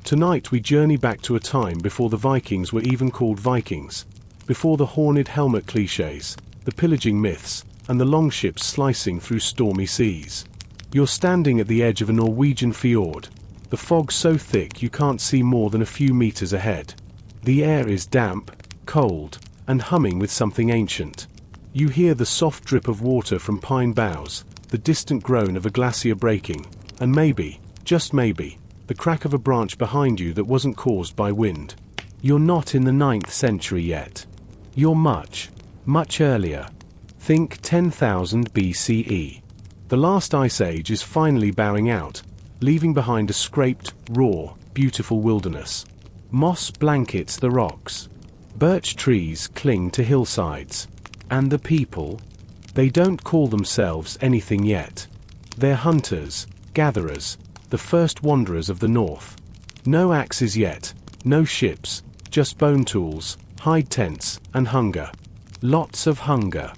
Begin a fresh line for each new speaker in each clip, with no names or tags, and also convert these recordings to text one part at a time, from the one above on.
Tonight we journey back to a time before the Vikings were even called Vikings, before the horned helmet cliches, the pillaging myths, and the longships slicing through stormy seas. You're standing at the edge of a Norwegian fjord, the fog so thick you can't see more than a few meters ahead. The air is damp, cold, and humming with something ancient. You hear the soft drip of water from pine boughs, the distant groan of a glacier breaking, and maybe, just maybe, the crack of a branch behind you that wasn't caused by wind. You're not in the 9th century yet. You're much, much earlier. Think 10,000 BCE. The last ice age is finally bowing out, leaving behind a scraped, raw, beautiful wilderness. Moss blankets the rocks. Birch trees cling to hillsides. And the people? They don't call themselves anything yet. They're hunters, gatherers, the first wanderers of the north. No axes yet, no ships, just bone tools, hide tents, and hunger. Lots of hunger.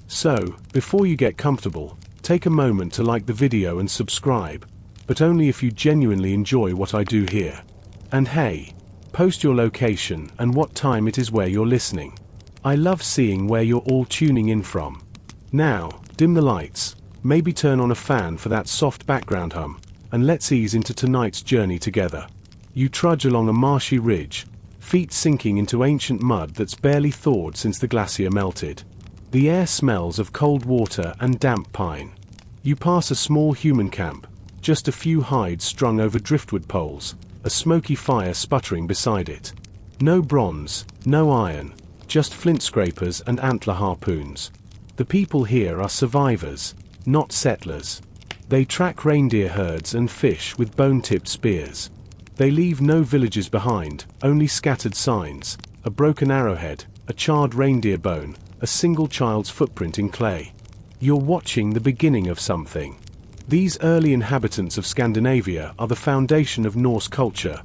So, before you get comfortable, take a moment to like the video and subscribe, but only if you genuinely enjoy what I do here. And hey, post your location and what time it is where you're listening. I love seeing where you're all tuning in from. Now, dim the lights, maybe turn on a fan for that soft background hum, and let's ease into tonight's journey together. You trudge along a marshy ridge, feet sinking into ancient mud that's barely thawed since the glacier melted. The air smells of cold water and damp pine. You pass a small human camp, just a few hides strung over driftwood poles, a smoky fire sputtering beside it. No bronze, no iron, just flint scrapers and antler harpoons. The people here are survivors, not settlers. They track reindeer herds and fish with bone-tipped spears. They leave no villages behind, only scattered signs, a broken arrowhead, a charred reindeer bone, a single child's footprint in clay. You're watching the beginning of something. These early inhabitants of Scandinavia are the foundation of Norse culture,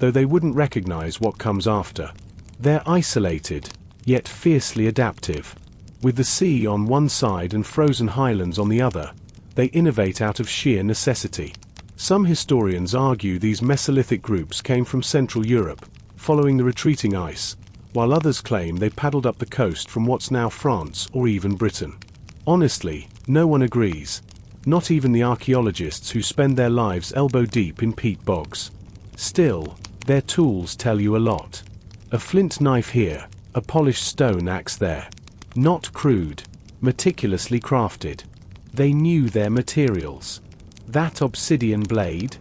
though they wouldn't recognize what comes after. They're isolated, yet fiercely adaptive. With the sea on one side and frozen highlands on the other, they innovate out of sheer necessity. Some historians argue these Mesolithic groups came from Central Europe, following the retreating ice, while others claim they paddled up the coast from what's now France or even Britain. Honestly, no one agrees. Not even the archaeologists who spend their lives elbow-deep in peat bogs. Still, their tools tell you a lot. A flint knife here, a polished stone axe there. Not crude, meticulously crafted. They knew their materials. That obsidian blade?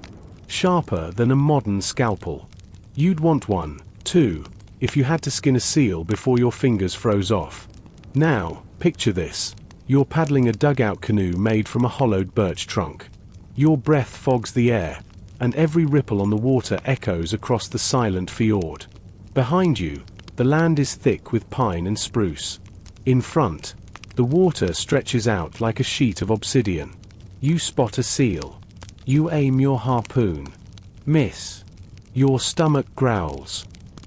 Sharper than a modern scalpel. You'd want one, too, if you had to skin a seal before your fingers froze off. Now, picture this. You're paddling a dugout canoe made from a hollowed birch trunk. Your breath fogs the air, and every ripple on the water echoes across the silent fjord. Behind you, the land is thick with pine and spruce. In front, the water stretches out like a sheet of obsidian. You spot a seal. You aim your harpoon. Miss. Your stomach growls.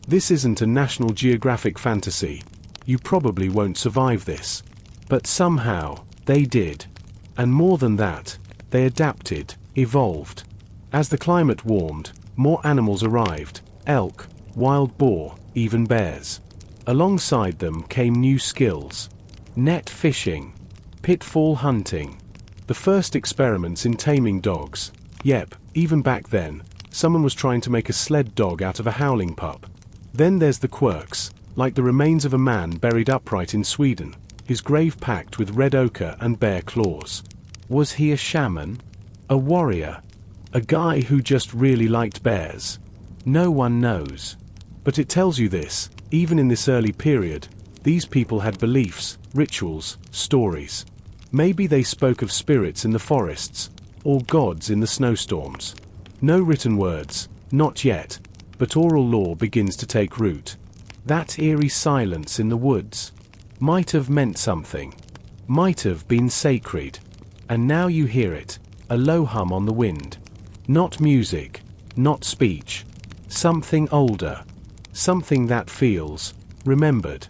This isn't a National Geographic fantasy. You probably won't survive this. But somehow, they did. And more than that, they adapted, evolved. As the climate warmed, more animals arrived: elk, wild boar, even bears. Alongside them came new skills. Net fishing. Pitfall hunting. The first experiments in taming dogs. Yep, even back then, someone was trying to make a sled dog out of a howling pup. Then there's the quirks, like the remains of a man buried upright in Sweden, his grave packed with red ochre and bear claws. Was he a shaman? A warrior? A guy who just really liked bears? No one knows. But it tells you this: even in this early period, these people had beliefs, rituals, stories. Maybe they spoke of spirits in the forests, or gods in the snowstorms. No written words, not yet, but oral lore begins to take root. That eerie silence in the woods might have meant something, might have been sacred. And now you hear it, a low hum on the wind. Not music, not speech. Something older. Something that feels remembered.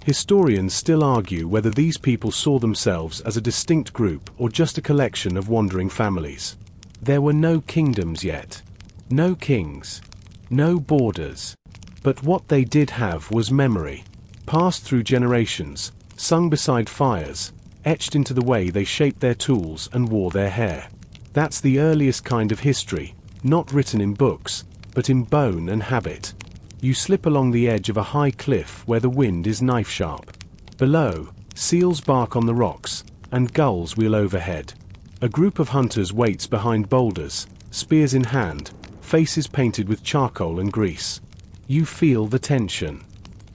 Historians still argue whether these people saw themselves as a distinct group or just a collection of wandering families. There were no kingdoms yet. No kings. No borders. But what they did have was memory. Passed through generations, sung beside fires, etched into the way they shaped their tools and wore their hair. That's the earliest kind of history, not written in books, but in bone and habit. You slip along the edge of a high cliff where the wind is knife-sharp. Below, seals bark on the rocks, and gulls wheel overhead. A group of hunters waits behind boulders, spears in hand, faces painted with charcoal and grease. You feel the tension.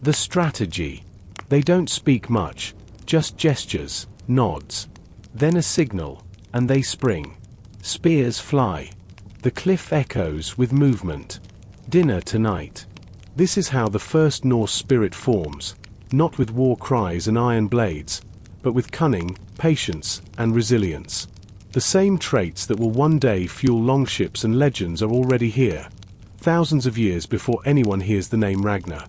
The strategy. They don't speak much, just gestures, nods. Then a signal, and they spring. Spears fly. The cliff echoes with movement. Dinner tonight. This is how the first Norse spirit forms, not with war cries and iron blades, but with cunning, patience, and resilience. The same traits that will one day fuel longships and legends are already here, thousands of years before anyone hears the name Ragnar.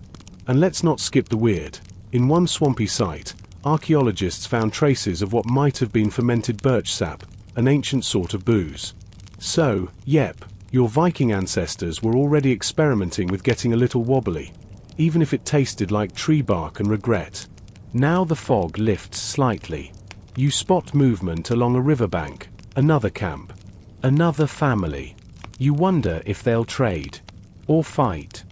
And let's not skip the weird. In one swampy site, archaeologists found traces of what might have been fermented birch sap, an ancient sort of booze. So, yep, your Viking ancestors were already experimenting with getting a little wobbly, even if it tasted like tree bark and regret. Now the fog lifts slightly. You spot movement along a riverbank, another camp, another family. You wonder if they'll trade, or fight,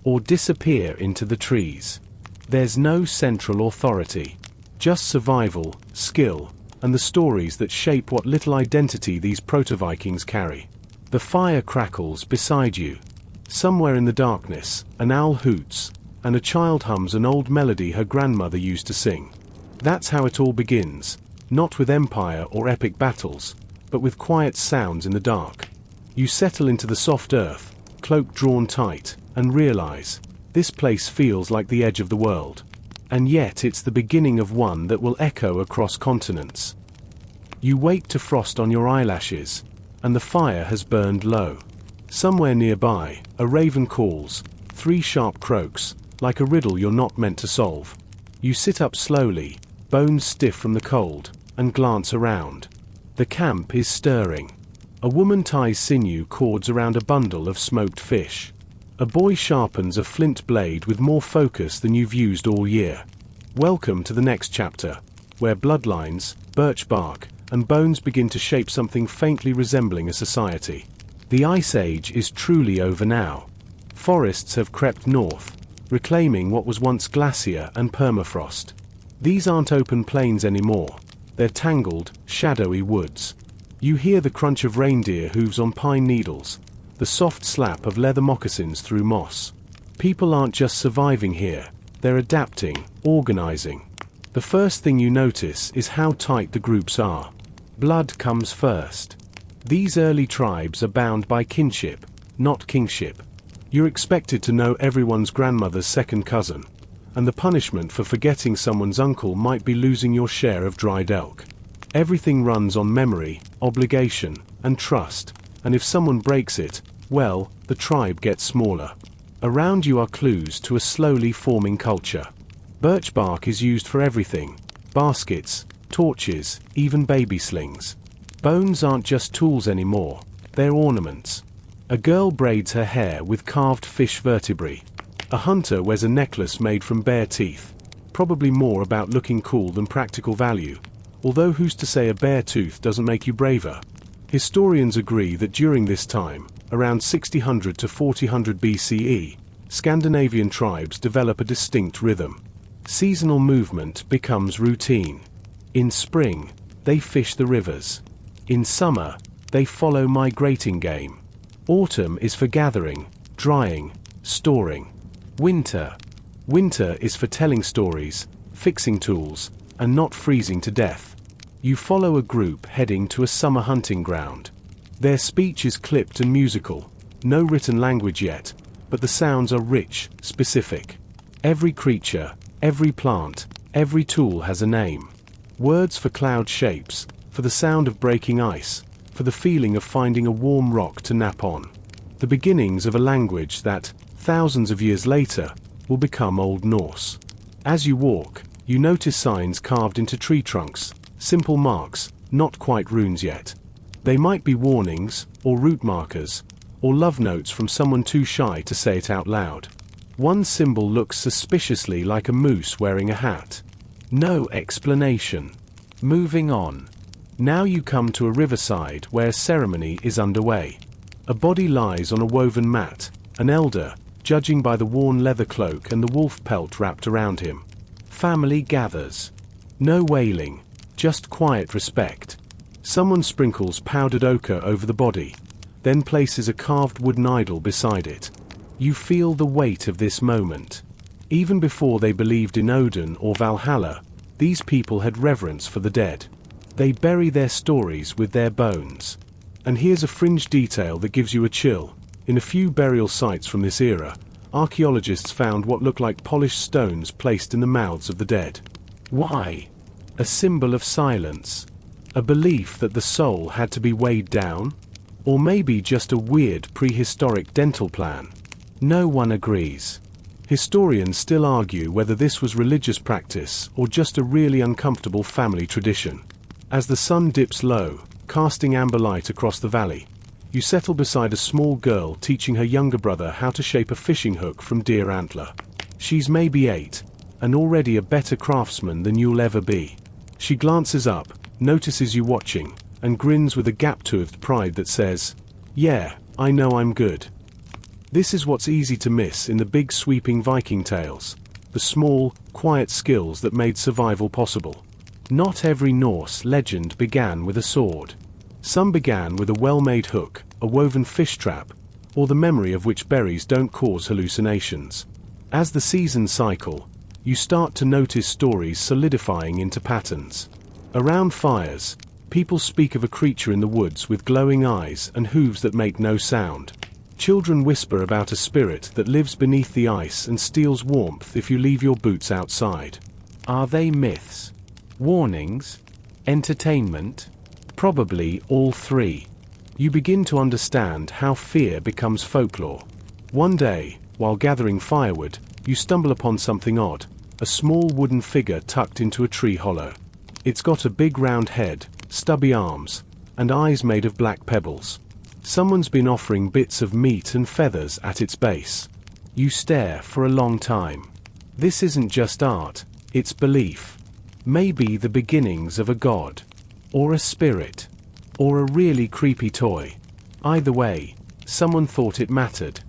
or disappear into the trees. There's no central authority, just survival, skill, and the stories that shape what little identity these proto-Vikings carry. The fire crackles beside you. Somewhere in the darkness, an owl hoots, and a child hums an old melody her grandmother used to sing. That's how it all begins, not with empire or epic battles, but with quiet sounds in the dark. You settle into the soft earth, cloak drawn tight, and realize, this place feels like the edge of the world. And yet it's the beginning of one that will echo across continents. You wake to frost on your eyelashes, and the fire has burned low. Somewhere nearby, a raven calls, 3 sharp croaks, like a riddle you're not meant to solve. You sit up slowly, bones stiff from the cold, and glance around. The camp is stirring. A woman ties sinew cords around a bundle of smoked fish. A boy sharpens a flint blade with more focus than you've used all year. Welcome to the next chapter, where bloodlines, birch bark, and bones begin to shape something faintly resembling a society. The Ice Age is truly over now. Forests have crept north, reclaiming what was once glacier and permafrost. These aren't open plains anymore. They're tangled, shadowy woods. You hear the crunch of reindeer hooves on pine needles, the soft slap of leather moccasins through moss. People aren't just surviving here, they're adapting, organizing. The first thing you notice is how tight the groups are. Blood comes first. These early tribes are bound by kinship, not kingship. You're expected to know everyone's grandmother's second cousin, and the punishment for forgetting someone's uncle might be losing your share of dried elk. Everything runs on memory, obligation, and trust, and if someone breaks it, well, the tribe gets smaller. Around you are clues to a slowly forming culture. Birch bark is used for everything: baskets, torches, even baby slings. Bones aren't just tools anymore, they're ornaments. A girl braids her hair with carved fish vertebrae. A hunter wears a necklace made from bear teeth, probably more about looking cool than practical value, although who's to say a bear tooth doesn't make you braver? Historians agree that during this time, around 6000 to 4000 BCE, Scandinavian tribes develop a distinct rhythm. Seasonal movement becomes routine. In spring, they fish the rivers. In summer, they follow migrating game. Autumn is for gathering, drying, storing. Winter is for telling stories, fixing tools, and not freezing to death. You follow a group heading to a summer hunting ground. Their speech is clipped and musical, no written language yet, but the sounds are rich, specific. Every creature, every plant, every tool has a name. Words for cloud shapes, for the sound of breaking ice, for the feeling of finding a warm rock to nap on. The beginnings of a language that, thousands of years later, will become Old Norse. As you walk, you notice signs carved into tree trunks, simple marks, not quite runes yet. They might be warnings, or route markers, or love notes from someone too shy to say it out loud. One symbol looks suspiciously like a moose wearing a hat. No explanation. Moving on. Now you come to a riverside where a ceremony is underway. A body lies on a woven mat, an elder, judging by the worn leather cloak and the wolf pelt wrapped around him. Family gathers. No wailing, just quiet respect. Someone sprinkles powdered ochre over the body, then places a carved wooden idol beside it. You feel the weight of this moment. Even before they believed in Odin or Valhalla, these people had reverence for the dead. They bury their stories with their bones. And here's a fringe detail that gives you a chill. In a few burial sites from this era, archaeologists found what looked like polished stones placed in the mouths of the dead. Why? A symbol of silence. A belief that the soul had to be weighed down? Or maybe just a weird prehistoric dental plan? No one agrees. Historians still argue whether this was religious practice or just a really uncomfortable family tradition. As the sun dips low, casting amber light across the valley, you settle beside a small girl teaching her younger brother how to shape a fishing hook from deer antler. She's maybe 8, and already a better craftsman than you'll ever be. She glances up, notices you watching, and grins with a gap-toothed pride that says, "Yeah, I know I'm good." This is what's easy to miss in the big sweeping Viking tales, the small, quiet skills that made survival possible. Not every Norse legend began with a sword. Some began with a well-made hook, a woven fish trap, or the memory of which berries don't cause hallucinations. As the seasons cycle, you start to notice stories solidifying into patterns. Around fires, people speak of a creature in the woods with glowing eyes and hooves that make no sound. Children whisper about a spirit that lives beneath the ice and steals warmth if you leave your boots outside. Are they myths? Warnings? Entertainment? Probably all three. You begin to understand how fear becomes folklore. One day, while gathering firewood, you stumble upon something odd, a small wooden figure tucked into a tree hollow. It's got a big round head, stubby arms, and eyes made of black pebbles. Someone's been offering bits of meat and feathers at its base. You stare for a long time. This isn't just art, it's belief. Maybe the beginnings of a god. Or a spirit. Or a really creepy toy. Either way, someone thought it mattered.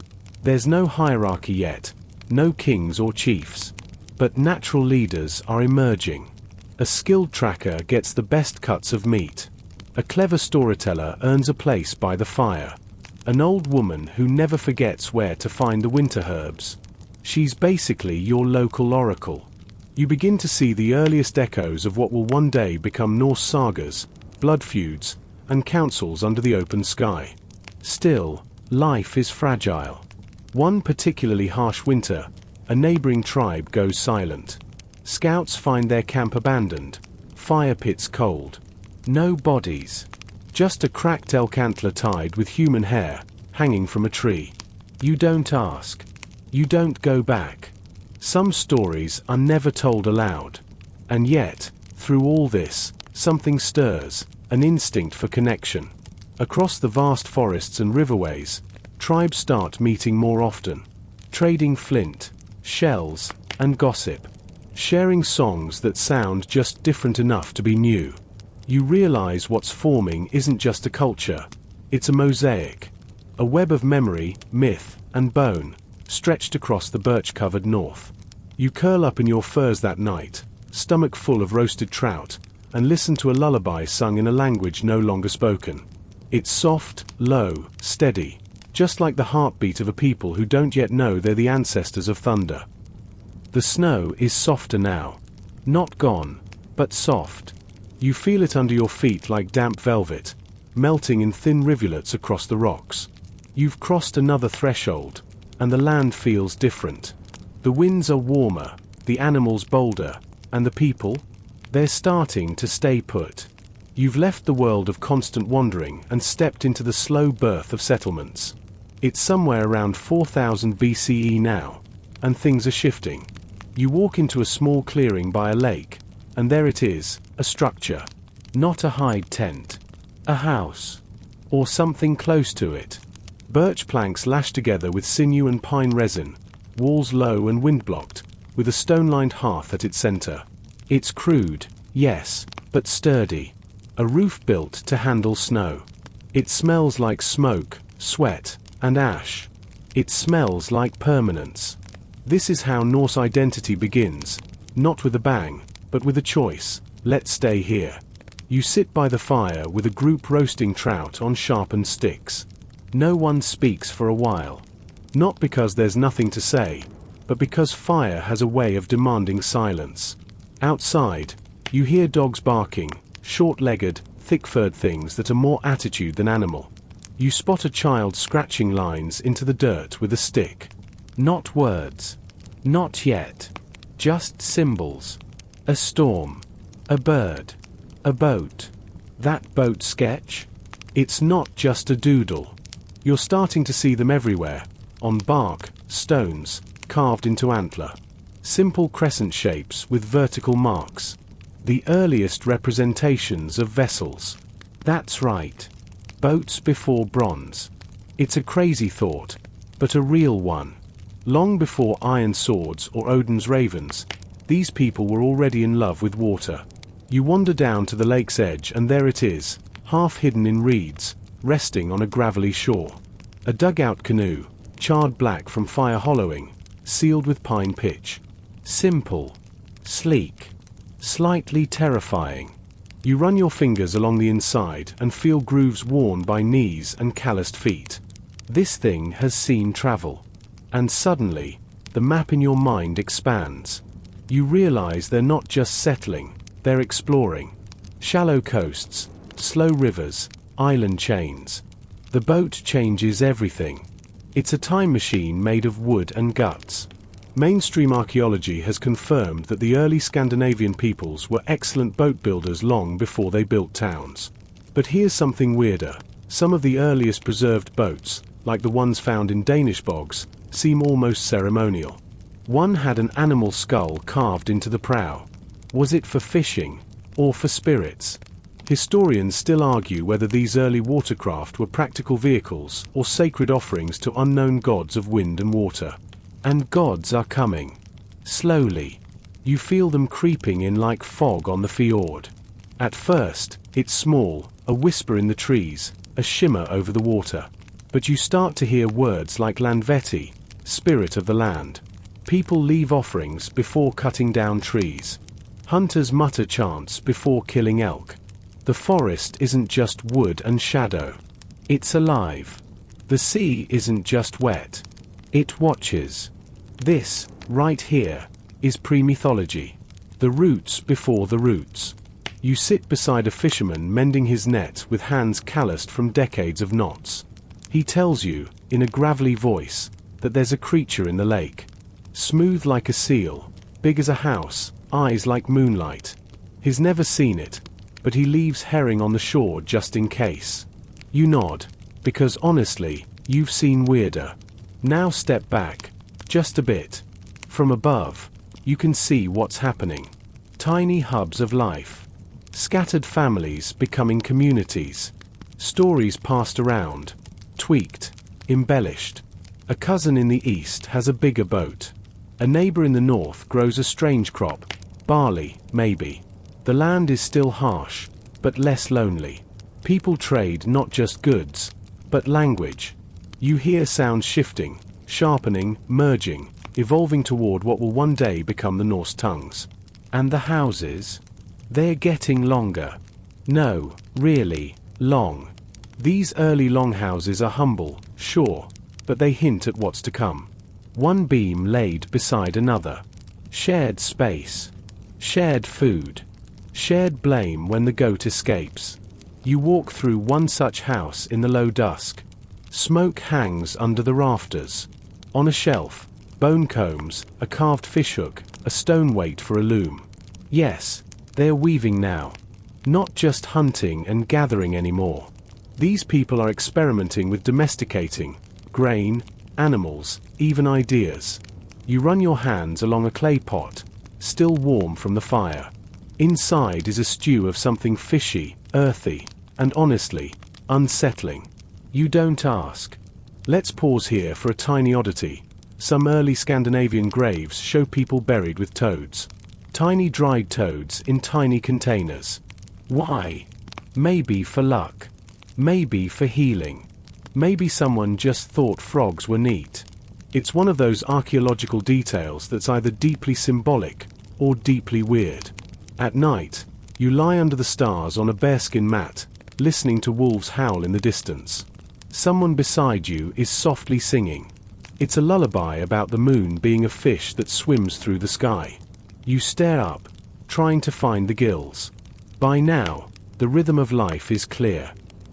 There's no hierarchy yet, no kings or chiefs. But natural leaders are emerging. A skilled tracker gets the best cuts of meat. A clever storyteller earns a place by the fire. An old woman who never forgets where to find the winter herbs. She's basically your local oracle. You begin to see the earliest echoes of what will one day become Norse sagas, blood feuds, and councils under the open sky. Still, life is fragile. One particularly harsh winter, a neighboring tribe goes silent. Scouts find their camp abandoned, fire pits cold. No bodies. Just a cracked elk antler tied with human hair, hanging from a tree. You don't ask. You don't go back. Some stories are never told aloud. And yet, through all this, something stirs, an instinct for connection. Across the vast forests and riverways, tribes start meeting more often. Trading flint, shells, and gossip. Sharing songs that sound just different enough to be new. You realize what's forming isn't just a culture, it's a mosaic. A web of memory, myth, and bone, stretched across the birch-covered north. You curl up in your furs that night, stomach full of roasted trout, and listen to a lullaby sung in a language no longer spoken. It's soft, low, steady, just like the heartbeat of a people who don't yet know they're the ancestors of thunder. The snow is softer now. Not gone, but soft. You feel it under your feet like damp velvet, melting in thin rivulets across the rocks. You've crossed another threshold, and the land feels different. The winds are warmer, the animals bolder, and the people? They're starting to stay put. You've left the world of constant wandering and stepped into the slow birth of settlements. It's somewhere around 4000 BCE now, and things are shifting. You walk into a small clearing by a lake, and there it is, a structure. Not a hide tent. A house. Or something close to it. Birch planks lashed together with sinew and pine resin, walls low and wind-blocked, with a stone-lined hearth at its center. It's crude, yes, but sturdy. A roof built to handle snow. It smells like smoke, sweat, and ash. It smells like permanence. This is how Norse identity begins, not with a bang, but with a choice. Let's stay here. You sit by the fire with a group roasting trout on sharpened sticks. No one speaks for a while. Not because there's nothing to say, but because fire has a way of demanding silence. Outside, you hear dogs barking, short-legged, thick-furred things that are more attitude than animal. You spot a child scratching lines into the dirt with a stick. Not words. Not yet. Just symbols. A storm. A bird. A boat. That boat sketch? It's not just a doodle. You're starting to see them everywhere, on bark, stones, carved into antler. Simple crescent shapes with vertical marks. The earliest representations of vessels. That's right. Boats before bronze. It's a crazy thought, but a real one. Long before iron swords or Odin's ravens, these people were already in love with water. You wander down to the lake's edge and there it is, half hidden in reeds, resting on a gravelly shore. A dugout canoe, charred black from fire hollowing, sealed with pine pitch. Simple. Sleek. Slightly terrifying. You run your fingers along the inside and feel grooves worn by knees and calloused feet. This thing has seen travel. And suddenly, the map in your mind expands. You realize they're not just settling, they're exploring. Shallow coasts, slow rivers, island chains. The boat changes everything. It's a time machine made of wood and guts. Mainstream archaeology has confirmed that the early Scandinavian peoples were excellent boat builders long before they built towns. But here's something weirder. Some of the earliest preserved boats, like the ones found in Danish bogs, seem almost ceremonial. One had an animal skull carved into the prow. Was it for fishing, or for spirits? Historians still argue whether these early watercraft were practical vehicles or sacred offerings to unknown gods of wind and water. And gods are coming. Slowly. You feel them creeping in like fog on the fjord. At first, it's small, a whisper in the trees, a shimmer over the water. But you start to hear words like Landvetti, spirit of the land. People leave offerings before cutting down trees. Hunters mutter chants before killing elk. The forest isn't just wood and shadow. It's alive. The sea isn't just wet. It watches. This, right here, is pre-mythology. The roots before the roots. You sit beside a fisherman mending his net with hands calloused from decades of knots. He tells you, in a gravelly voice, that there's a creature in the lake. Smooth like a seal, big as a house, eyes like moonlight. He's never seen it, but he leaves herring on the shore just in case. You nod, because honestly, you've seen weirder. Now step back, just a bit. From above, you can see what's happening. Tiny hubs of life. Scattered families becoming communities. Stories passed around, tweaked, embellished. A cousin in the east has a bigger boat. A neighbor in the north grows a strange crop. Barley, maybe. The land is still harsh, but less lonely. People trade not just goods, but language. You hear sounds shifting, sharpening, merging, evolving toward what will one day become the Norse tongues. And the houses? They're getting longer. No, really, long. These early longhouses are humble, sure, but they hint at what's to come. One beam laid beside another. Shared space. Shared food. Shared blame when the goat escapes. You walk through one such house in the low dusk. Smoke hangs under the rafters. On a shelf, bone combs, a carved fishhook, a stone weight for a loom. Yes, they're weaving now. Not just hunting and gathering anymore. These people are experimenting with domesticating, grain, animals, even ideas. You run your hands along a clay pot, still warm from the fire. Inside is a stew of something fishy, earthy, and honestly, unsettling. You don't ask. Let's pause here for a tiny oddity. Some early Scandinavian graves show people buried with toads. Tiny dried toads in tiny containers. Why? Maybe for luck. Maybe for healing. Maybe someone just thought frogs were neat. It's one of those archaeological details that's either deeply symbolic or deeply weird. At night, you lie under the stars on a bearskin mat, listening to wolves howl in the distance. Someone beside you is softly singing. It's a lullaby about the moon being a fish that swims through the sky. You stare up, trying to find the gills. By now, the rhythm of life is clear.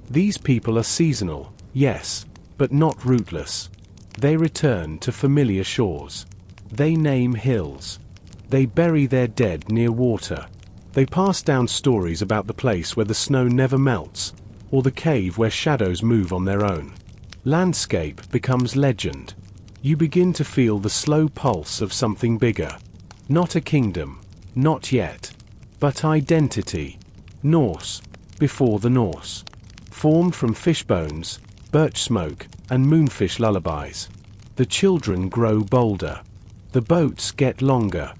These people are seasonal, yes, but not rootless. They return to familiar shores. They name hills. They bury their dead near water. They pass down stories about the place where the snow never melts, or the cave where shadows move on their own. Landscape becomes legend. You begin to feel the slow pulse of something bigger. Not a kingdom, not yet, but identity. Norse, before the Norse. Formed from fish bones, birch smoke, and moonfish lullabies. The children grow bolder. The boats get longer.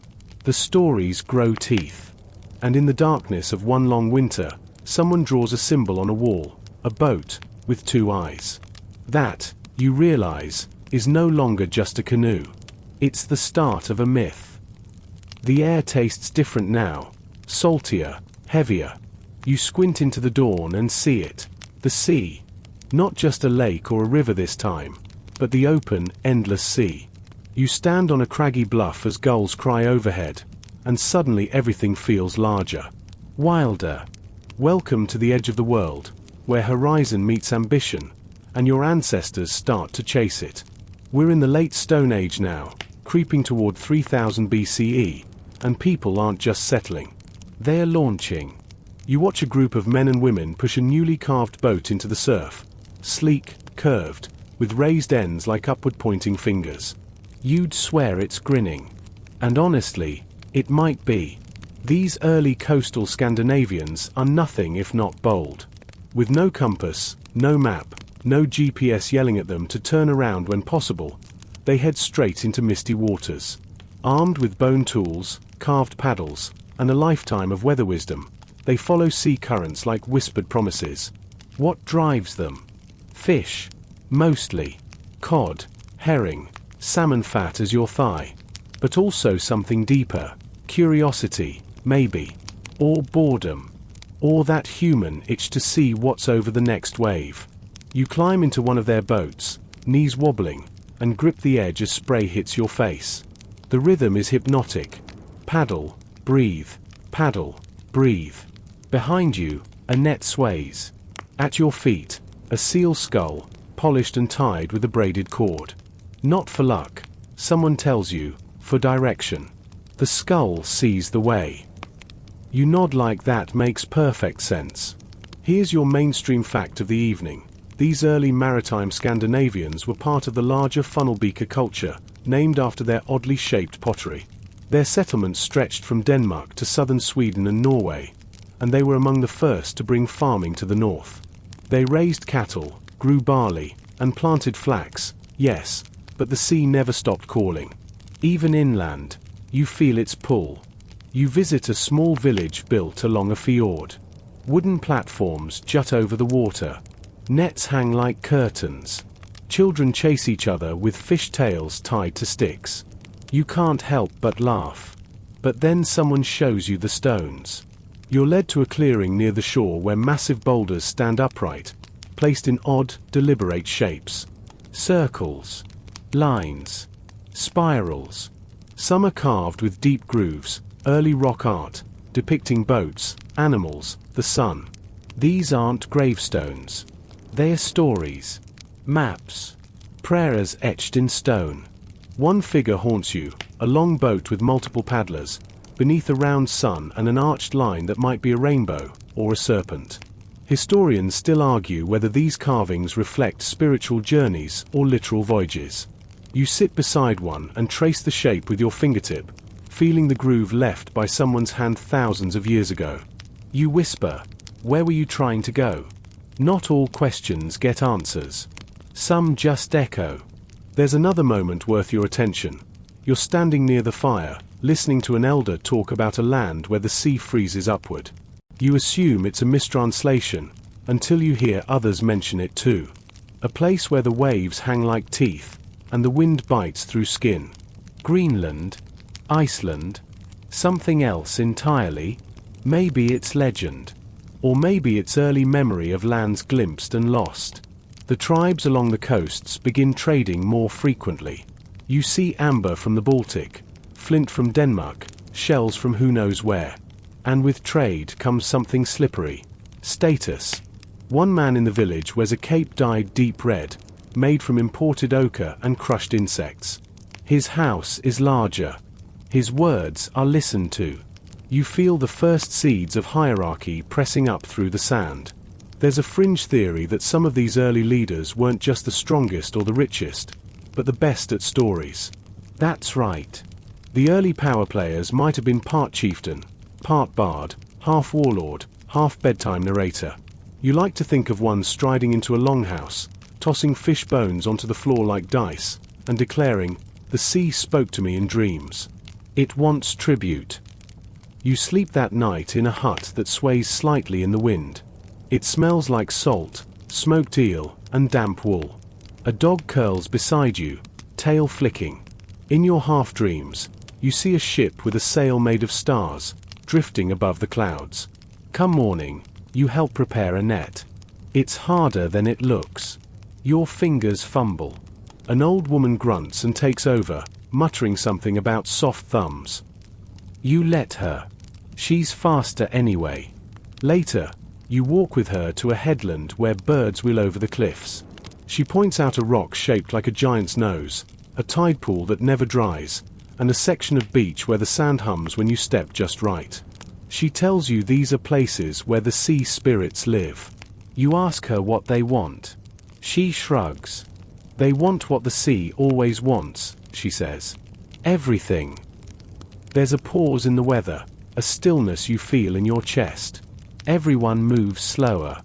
The stories grow teeth. And in the darkness of one long winter, someone draws a symbol on a wall, a boat, with two eyes. That, you realize, is no longer just a canoe. It's the start of a myth. The air tastes different now, saltier, heavier. You squint into the dawn and see it. The sea. Not just a lake or a river this time, but the open, endless sea. You stand on a craggy bluff as gulls cry overhead, and suddenly everything feels larger, wilder. Welcome to the edge of the world, where horizon meets ambition, and your ancestors start to chase it. We're in the late Stone Age now, creeping toward 3000 BCE, and people aren't just settling. They are launching. You watch a group of men and women push a newly carved boat into the surf, sleek, curved, with raised ends like upward-pointing fingers. You'd swear it's grinning. And honestly, it might be. These early coastal Scandinavians are nothing if not bold. With no compass, no map, no GPS yelling at them to turn around when possible, they head straight into misty waters. Armed with bone tools, carved paddles, and a lifetime of weather wisdom, they follow sea currents like whispered promises. What drives them? Fish. Mostly. Cod, herring, salmon fat as your thigh. But also something deeper. Curiosity, maybe. Or boredom. Or that human itch to see what's over the next wave. You climb into one of their boats, knees wobbling, and grip the edge as spray hits your face. The rhythm is hypnotic. Paddle, breathe, paddle, breathe. Behind you, a net sways. At your feet, a seal skull, polished and tied with a braided cord. Not for luck, someone tells you, for direction. The skull sees the way. You nod like that makes perfect sense. Here's your mainstream fact of the evening. These early maritime Scandinavians were part of the larger funnel-beaker culture, named after their oddly shaped pottery. Their settlements stretched from Denmark to southern Sweden and Norway, and they were among the first to bring farming to the north. They raised cattle, grew barley, and planted flax, yes, but the sea never stopped calling. Even inland, you feel its pull. You visit a small village built along a fjord. Wooden platforms jut over the water. Nets hang like curtains. Children chase each other with fish tails tied to sticks. You can't help but laugh. But then someone shows you the stones. You're led to a clearing near the shore where massive boulders stand upright, placed in odd, deliberate shapes. Circles. Lines. Spirals. Some are carved with deep grooves, early rock art, depicting boats, animals, the sun. These aren't gravestones. They are stories. Maps. Prayers etched in stone. One figure haunts you, a long boat with multiple paddlers, beneath a round sun and an arched line that might be a rainbow, or a serpent. Historians still argue whether these carvings reflect spiritual journeys or literal voyages. You sit beside one and trace the shape with your fingertip, feeling the groove left by someone's hand thousands of years ago. You whisper, "Where were you trying to go?" Not all questions get answers. Some just echo. There's another moment worth your attention. You're standing near the fire, listening to an elder talk about a land where the sea freezes upward. You assume it's a mistranslation, until you hear others mention it too. A place where the waves hang like teeth, and the wind bites through skin. Greenland? Iceland? Something else entirely? Maybe it's legend. Or maybe it's early memory of lands glimpsed and lost. The tribes along the coasts begin trading more frequently. You see amber from the Baltic, flint from Denmark, shells from who knows where. And with trade comes something slippery. Status. One man in the village wears a cape dyed deep red, made from imported ochre and crushed insects. His house is larger. His words are listened to. You feel the first seeds of hierarchy pressing up through the sand. There's a fringe theory that some of these early leaders weren't just the strongest or the richest, but the best at stories. That's right. The early power players might have been part chieftain, part bard, half warlord, half bedtime narrator. You like to think of one striding into a longhouse, tossing fish bones onto the floor like dice, and declaring, "The sea spoke to me in dreams. It wants tribute." You sleep that night in a hut that sways slightly in the wind. It smells like salt, smoked eel, and damp wool. A dog curls beside you, tail flicking. In your half-dreams, you see a ship with a sail made of stars, drifting above the clouds. Come morning, you help prepare a net. It's harder than it looks. Your fingers fumble. An old woman grunts and takes over, muttering something about soft thumbs. You let her. She's faster anyway. Later, you walk with her to a headland where birds wheel over the cliffs. She points out a rock shaped like a giant's nose, a tide pool that never dries, and a section of beach where the sand hums when you step just right. She tells you these are places where the sea spirits live. You ask her what they want. She shrugs. They want what the sea always wants, she says. Everything. There's a pause in the weather, a stillness you feel in your chest. Everyone moves slower.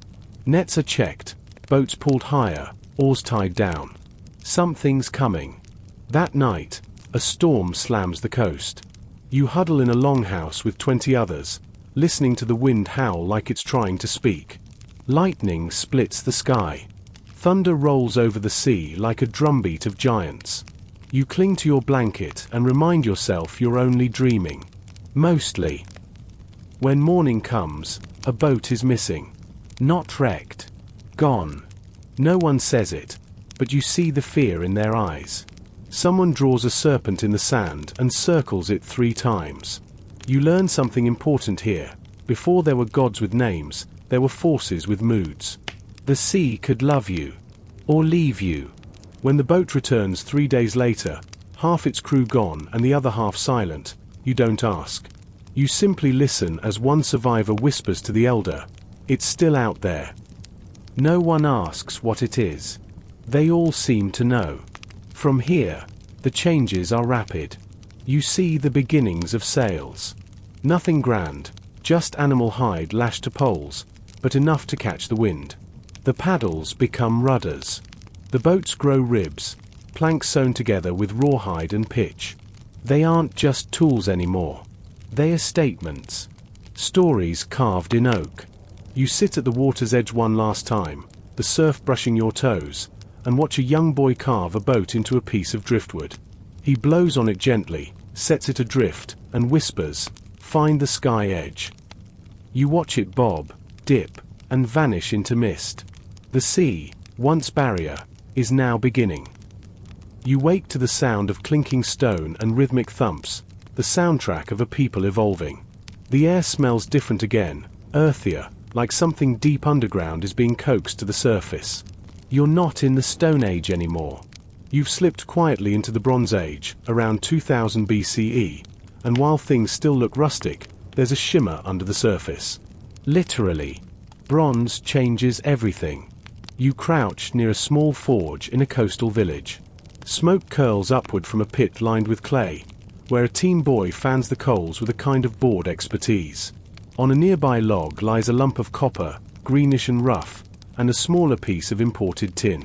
Nets are checked, boats pulled higher, oars tied down. Something's coming. That night, a storm slams the coast. You huddle in a longhouse with 20 others, listening to the wind howl like it's trying to speak. Lightning splits the sky. Thunder rolls over the sea like a drumbeat of giants. You cling to your blanket and remind yourself you're only dreaming. Mostly. When morning comes, a boat is missing. Not wrecked. Gone. No one says it, but you see the fear in their eyes. Someone draws a serpent in the sand and circles it 3 times. You learn something important here. Before there were gods with names, there were forces with moods. The sea could love you. Or leave you. When the boat returns 3 days later, half its crew gone and the other half silent, you don't ask. You simply listen as one survivor whispers to the elder, "It's still out there." No one asks what it is. They all seem to know. From here, the changes are rapid. You see the beginnings of sails. Nothing grand, just animal hide lashed to poles, but enough to catch the wind. The paddles become rudders. The boats grow ribs, planks sewn together with rawhide and pitch. They aren't just tools anymore. They are statements. Stories carved in oak. You sit at the water's edge one last time, the surf brushing your toes, and watch a young boy carve a boat into a piece of driftwood. He blows on it gently, sets it adrift, and whispers, "Find the sky edge." You watch it bob, dip, and vanish into mist. The sea, once barrier, is now beginning. You wake to the sound of clinking stone and rhythmic thumps, the soundtrack of a people evolving. The air smells different again, earthier, like something deep underground is being coaxed to the surface. You're not in the Stone Age anymore. You've slipped quietly into the Bronze Age, around 2000 BCE, and while things still look rustic, there's a shimmer under the surface. Literally. Bronze changes everything. You crouch near a small forge in a coastal village. Smoke curls upward from a pit lined with clay, where a teen boy fans the coals with a kind of bored expertise. On a nearby log lies a lump of copper, greenish and rough, and a smaller piece of imported tin.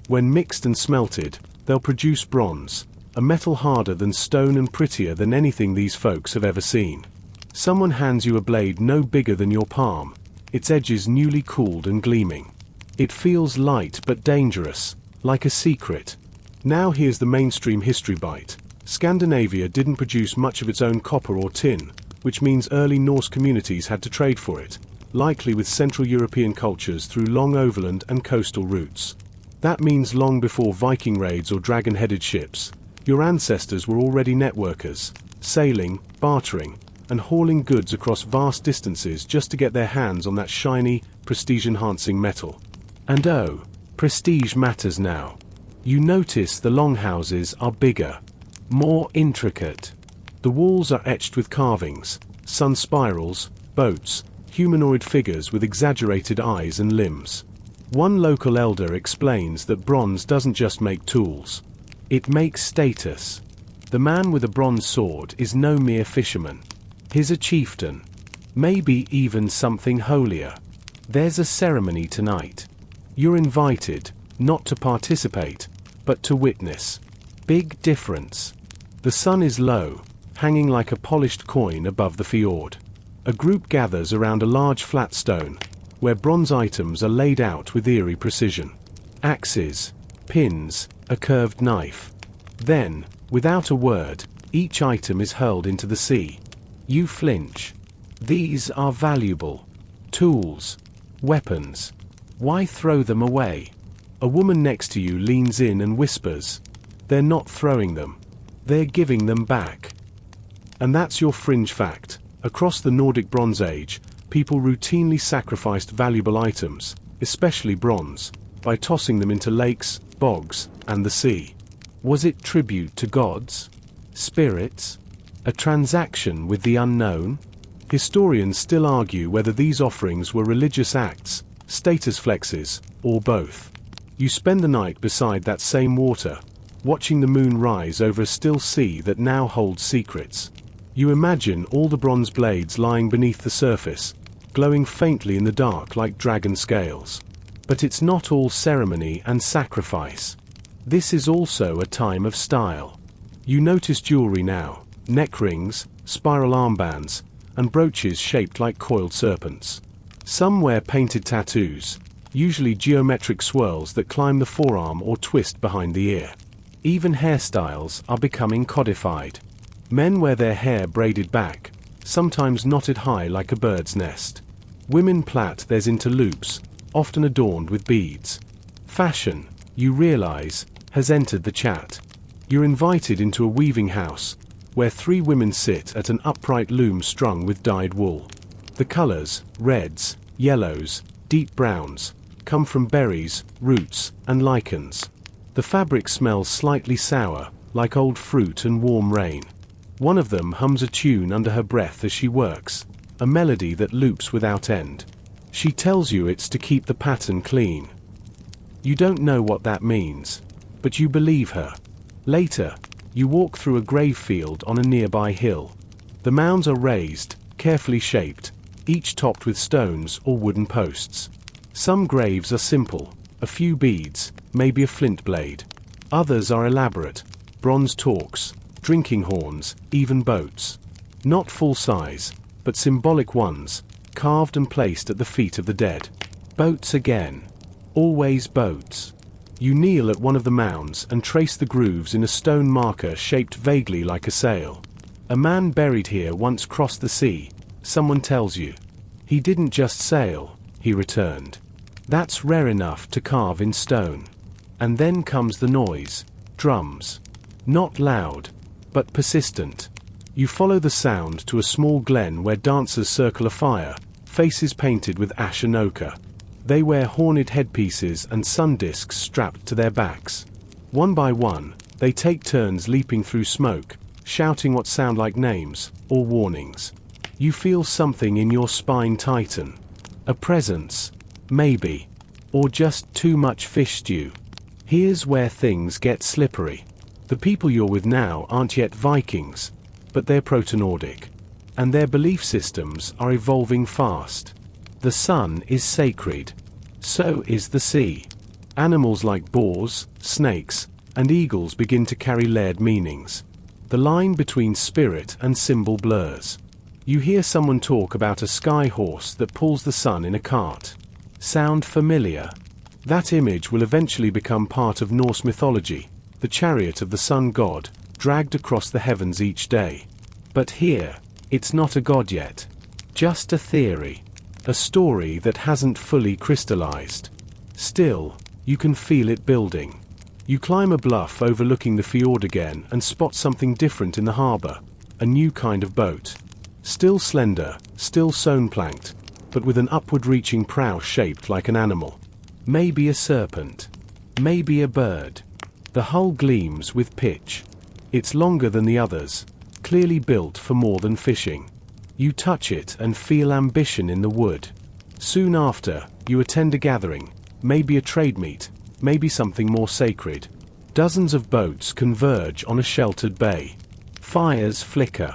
When mixed and smelted, they'll produce bronze, a metal harder than stone and prettier than anything these folks have ever seen. Someone hands you a blade no bigger than your palm, its edges newly cooled and gleaming. It feels light but dangerous, like a secret. Now here's the mainstream history bite. Scandinavia didn't produce much of its own copper or tin, which means early Norse communities had to trade for it, likely with Central European cultures through long overland and coastal routes. That means long before Viking raids or dragon-headed ships, your ancestors were already networkers, sailing, bartering, and hauling goods across vast distances just to get their hands on that shiny, prestige-enhancing metal. And oh, prestige matters now. You notice the longhouses are bigger, more intricate. The walls are etched with carvings, sun spirals, boats, humanoid figures with exaggerated eyes and limbs. One local elder explains that bronze doesn't just make tools. It makes status. The man with a bronze sword is no mere fisherman. He's a chieftain. Maybe even something holier. There's a ceremony tonight. You're invited, not to participate, but to witness. Big difference. The sun is low, hanging like a polished coin above the fjord. A group gathers around a large flat stone, where bronze items are laid out with eerie precision. Axes, pins, a curved knife. Then, without a word, each item is hurled into the sea. You flinch. These are valuable. Tools. Weapons. Why throw them away? A woman next to you leans in and whispers. They're not throwing them. They're giving them back. And that's your fringe fact. Across the Nordic Bronze Age, people routinely sacrificed valuable items, especially bronze, by tossing them into lakes, bogs, and the sea. Was it tribute to gods? Spirits? A transaction with the unknown? Historians still argue whether these offerings were religious acts, status flexes, or both. You spend the night beside that same water, watching the moon rise over a still sea that now holds secrets. You imagine all the bronze blades lying beneath the surface, glowing faintly in the dark like dragon scales. But it's not all ceremony and sacrifice. This is also a time of style. You notice jewelry now, neck rings, spiral armbands, and brooches shaped like coiled serpents. Some wear painted tattoos, usually geometric swirls that climb the forearm or twist behind the ear. Even hairstyles are becoming codified. Men wear their hair braided back, sometimes knotted high like a bird's nest. Women plait theirs into loops, often adorned with beads. Fashion, you realize, has entered the chat. You're invited into a weaving house, where 3 women sit at an upright loom strung with dyed wool. The colors, reds, yellows, deep browns, come from berries, roots, and lichens. The fabric smells slightly sour, like old fruit and warm rain. One of them hums a tune under her breath as she works, a melody that loops without end. She tells you it's to keep the pattern clean. You don't know what that means, but you believe her. Later, you walk through a grave field on a nearby hill. The mounds are raised, carefully shaped, each topped with stones or wooden posts. Some graves are simple, a few beads, maybe a flint blade. Others are elaborate, bronze torques, drinking horns, even boats. Not full size, but symbolic ones, carved and placed at the feet of the dead. Boats again. Always boats. You kneel at one of the mounds and trace the grooves in a stone marker shaped vaguely like a sail. A man buried here once crossed the sea, someone tells you. He didn't just sail, he returned. That's rare enough to carve in stone. And then comes the noise. Drums. Not loud, but persistent. You follow the sound to a small glen where dancers circle a fire, faces painted with ash and ochre. They wear horned headpieces and sun discs strapped to their backs. One by one, they take turns leaping through smoke, shouting what sound like names or warnings. You feel something in your spine tighten. A presence, maybe, or just too much fish stew. Here's where things get slippery. The people you're with now aren't yet Vikings, but they're Proto-Nordic, and their belief systems are evolving fast. The sun is sacred. So is the sea. Animals like boars, snakes, and eagles begin to carry layered meanings. The line between spirit and symbol blurs. You hear someone talk about a sky horse that pulls the sun in a cart. Sound familiar? That image will eventually become part of Norse mythology, the chariot of the sun god, dragged across the heavens each day. But here, it's not a god yet. Just a theory. A story that hasn't fully crystallized. Still, you can feel it building. You climb a bluff overlooking the fjord again and spot something different in the harbor. A new kind of boat. Still slender, still stone-planked, but with an upward-reaching prow shaped like an animal. Maybe a serpent. Maybe a bird. The hull gleams with pitch. It's longer than the others, clearly built for more than fishing. You touch it and feel ambition in the wood. Soon after, you attend a gathering, maybe a trade meet, maybe something more sacred. Dozens of boats converge on a sheltered bay. Fires flicker.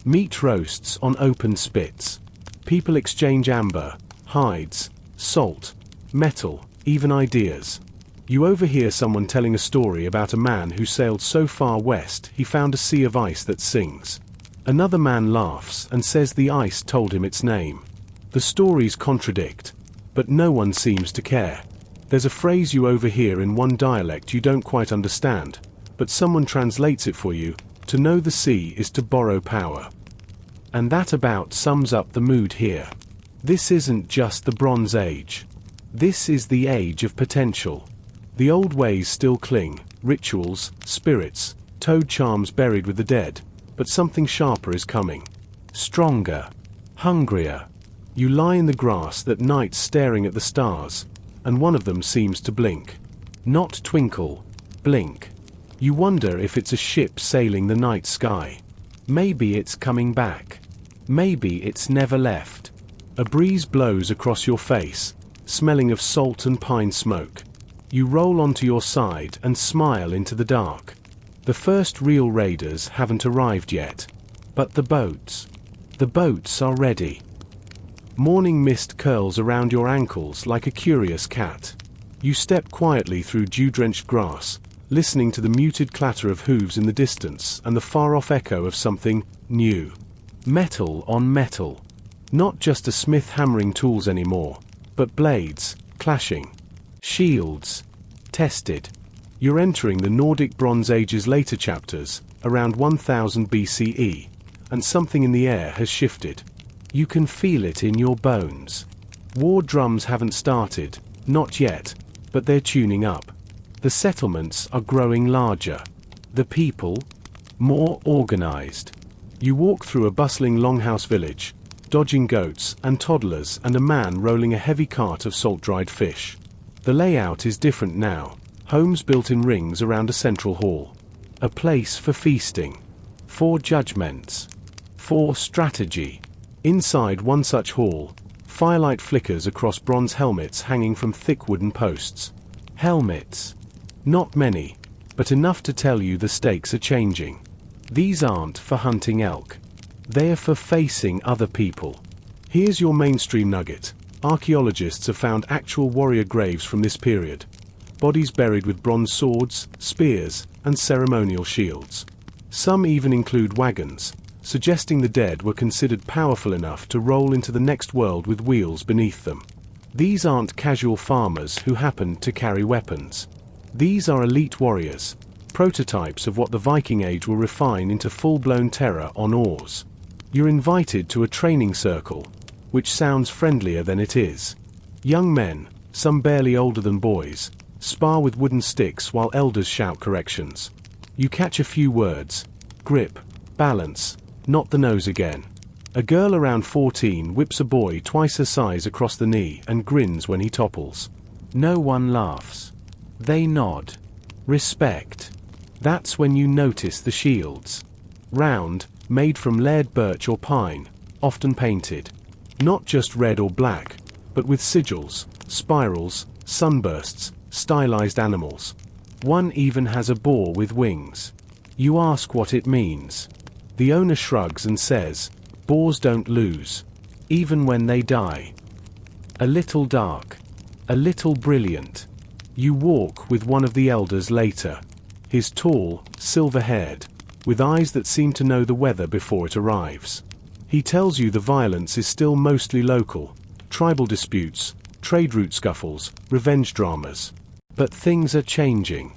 Meat roasts on open spits. People exchange amber, hides, salt, metal, even ideas. You overhear someone telling a story about a man who sailed so far west he found a sea of ice that sings. Another man laughs and says the ice told him its name. The stories contradict, but no one seems to care. There's a phrase you overhear in one dialect you don't quite understand, but someone translates it for you. To know the sea is to borrow power. And that about sums up the mood here. This isn't just the Bronze Age. This is the age of potential. The old ways still cling, rituals, spirits, toad charms buried with the dead, but something sharper is coming. Stronger. Hungrier. You lie in the grass that night staring at the stars, and one of them seems to blink. Not twinkle. Blink. You wonder if it's a ship sailing the night sky. Maybe it's coming back. Maybe it's never left. A breeze blows across your face, smelling of salt and pine smoke. You roll onto your side and smile into the dark. The first real raiders haven't arrived yet. But the boats are ready. Morning mist curls around your ankles like a curious cat. You step quietly through dew-drenched grass, listening to the muted clatter of hooves in the distance and the far-off echo of something new. Metal on metal. Not just a smith hammering tools anymore, but blades, clashing. Shields. Tested. You're entering the Nordic Bronze Age's later chapters, around 1000 BCE, and something in the air has shifted. You can feel it in your bones. War drums haven't started, not yet, but they're tuning up. The settlements are growing larger. The people, more organized. You walk through a bustling longhouse village, dodging goats and toddlers and a man rolling a heavy cart of salt-dried fish. The layout is different now. Homes built in rings around a central hall. A place for feasting. For judgments. For strategy. Inside one such hall, firelight flickers across bronze helmets hanging from thick wooden posts. Helmets. Not many, but enough to tell you the stakes are changing. These aren't for hunting elk. They're for facing other people. Here's your mainstream nugget. Archaeologists have found actual warrior graves from this period. Bodies buried with bronze swords, spears, and ceremonial shields. Some even include wagons, suggesting the dead were considered powerful enough to roll into the next world with wheels beneath them. These aren't casual farmers who happened to carry weapons. These are elite warriors, prototypes of what the Viking Age will refine into full-blown terror on oars. You're invited to a training circle, which sounds friendlier than it is. Young men, some barely older than boys, spar with wooden sticks while elders shout corrections. You catch a few words. Grip, balance, not the nose again. A girl around 14 whips a boy twice her size across the knee and grins when he topples. No one laughs. They nod. Respect. That's when you notice the shields. Round, made from layered birch or pine, often painted. Not just red or black, but with sigils, spirals, sunbursts, stylized animals. One even has a boar with wings. You ask what it means. The owner shrugs and says, "Boars don't lose, even when they die." A little dark. A little brilliant. You walk with one of the elders later. He's tall, silver-haired, with eyes that seem to know the weather before it arrives. He tells you the violence is still mostly local, tribal disputes, trade route scuffles, revenge dramas. But things are changing.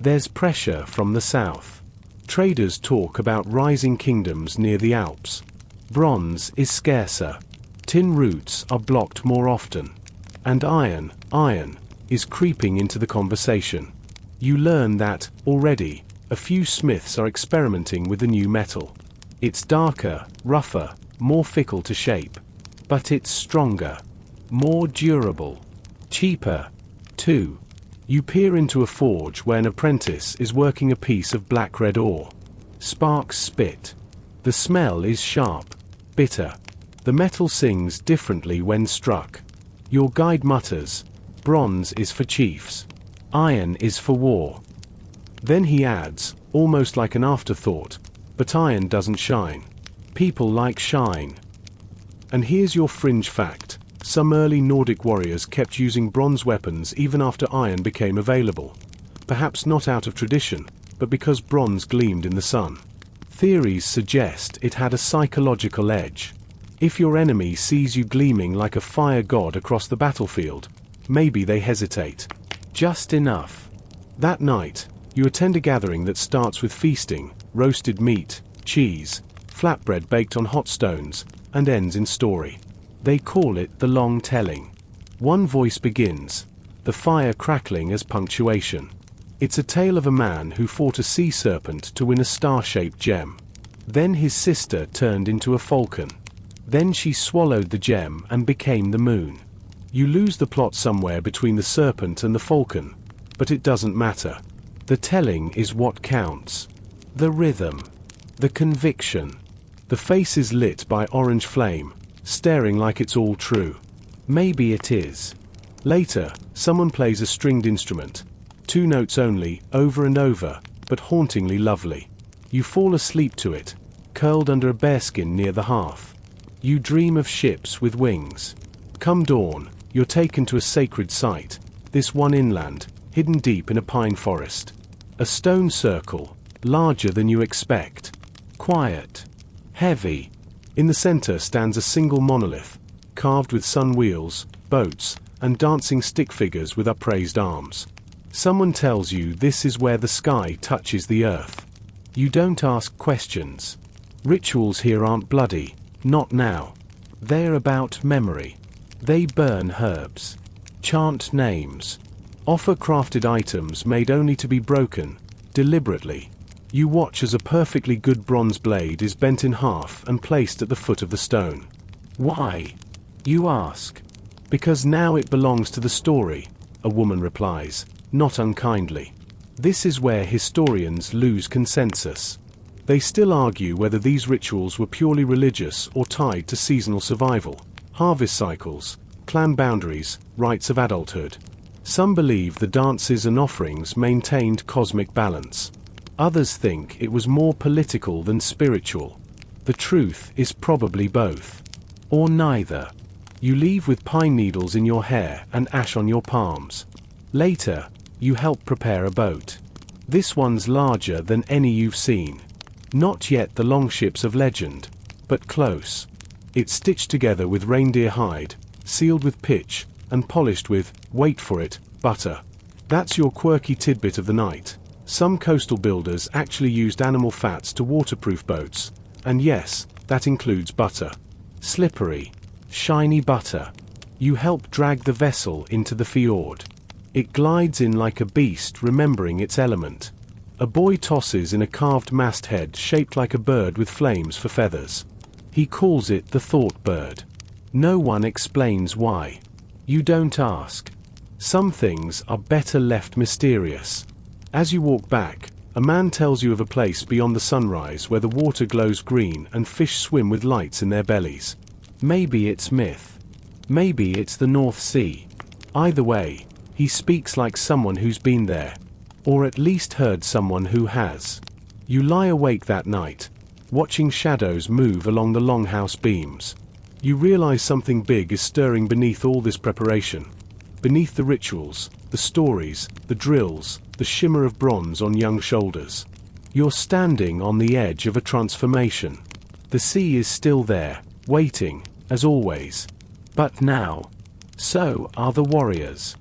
There's pressure from the south. Traders talk about rising kingdoms near the Alps. Bronze is scarcer. Tin routes are blocked more often. And iron is creeping into the conversation. You learn that, already, a few smiths are experimenting with the new metal. It's darker, rougher, more fickle to shape. But it's stronger, more durable, cheaper, too. You peer into a forge where an apprentice is working a piece of black-red ore. Sparks spit. The smell is sharp, bitter. The metal sings differently when struck. Your guide mutters, "Bronze is for chiefs. Iron is for war." Then he adds, almost like an afterthought, "But iron doesn't shine. People like shine." And here's your fringe fact. Some early Nordic warriors kept using bronze weapons even after iron became available. Perhaps not out of tradition, but because bronze gleamed in the sun. Theories suggest it had a psychological edge. If your enemy sees you gleaming like a fire god across the battlefield, maybe they hesitate. Just enough. That night, you attend a gathering that starts with feasting, roasted meat, cheese, flatbread baked on hot stones, and ends in story. They call it the long telling. One voice begins, the fire crackling as punctuation. It's a tale of a man who fought a sea serpent to win a star-shaped gem. Then his sister turned into a falcon. Then she swallowed the gem and became the moon. You lose the plot somewhere between the serpent and the falcon, but it doesn't matter. The telling is what counts. The rhythm. The conviction. The face is lit by orange flame, staring like it's all true. Maybe it is. Later, someone plays a stringed instrument. 2 notes only, over and over, but hauntingly lovely. You fall asleep to it, curled under a bearskin near the hearth. You dream of ships with wings. Come dawn, you're taken to a sacred site, this one inland, hidden deep in a pine forest. A stone circle, larger than you expect. Quiet. Heavy. In the center stands a single monolith, carved with sun wheels, boats, and dancing stick figures with upraised arms. Someone tells you this is where the sky touches the earth. You don't ask questions. Rituals here aren't bloody, not now. They're about memory. They burn herbs, chant names, offer crafted items made only to be broken, deliberately. You watch as a perfectly good bronze blade is bent in half and placed at the foot of the stone. Why? You ask. Because now it belongs to the story, a woman replies, not unkindly. This is where historians lose consensus. They still argue whether these rituals were purely religious or tied to seasonal survival, harvest cycles, clan boundaries, rites of adulthood. Some believe the dances and offerings maintained cosmic balance. Others think it was more political than spiritual. The truth is probably both. Or neither. You leave with pine needles in your hair and ash on your palms. Later, you help prepare a boat. This one's larger than any you've seen. Not yet the longships of legend, but close. It's stitched together with reindeer hide, sealed with pitch, and polished with, wait for it, butter. That's your quirky tidbit of the night. Some coastal builders actually used animal fats to waterproof boats, and yes, that includes butter. Slippery, shiny butter. You help drag the vessel into the fjord. It glides in like a beast remembering its element. A boy tosses in a carved masthead shaped like a bird with flames for feathers. He calls it the thought bird. No one explains why. You don't ask. Some things are better left mysterious. As you walk back, a man tells you of a place beyond the sunrise where the water glows green and fish swim with lights in their bellies. Maybe it's myth. Maybe it's the North Sea. Either way, he speaks like someone who's been there. Or at least heard someone who has. You lie awake that night, watching shadows move along the longhouse beams. You realize something big is stirring beneath all this preparation. beneath the rituals, the stories, the drills, the shimmer of bronze on young shoulders. You're standing on the edge of a transformation. The sea is still there, waiting, as always. But now, so are the warriors.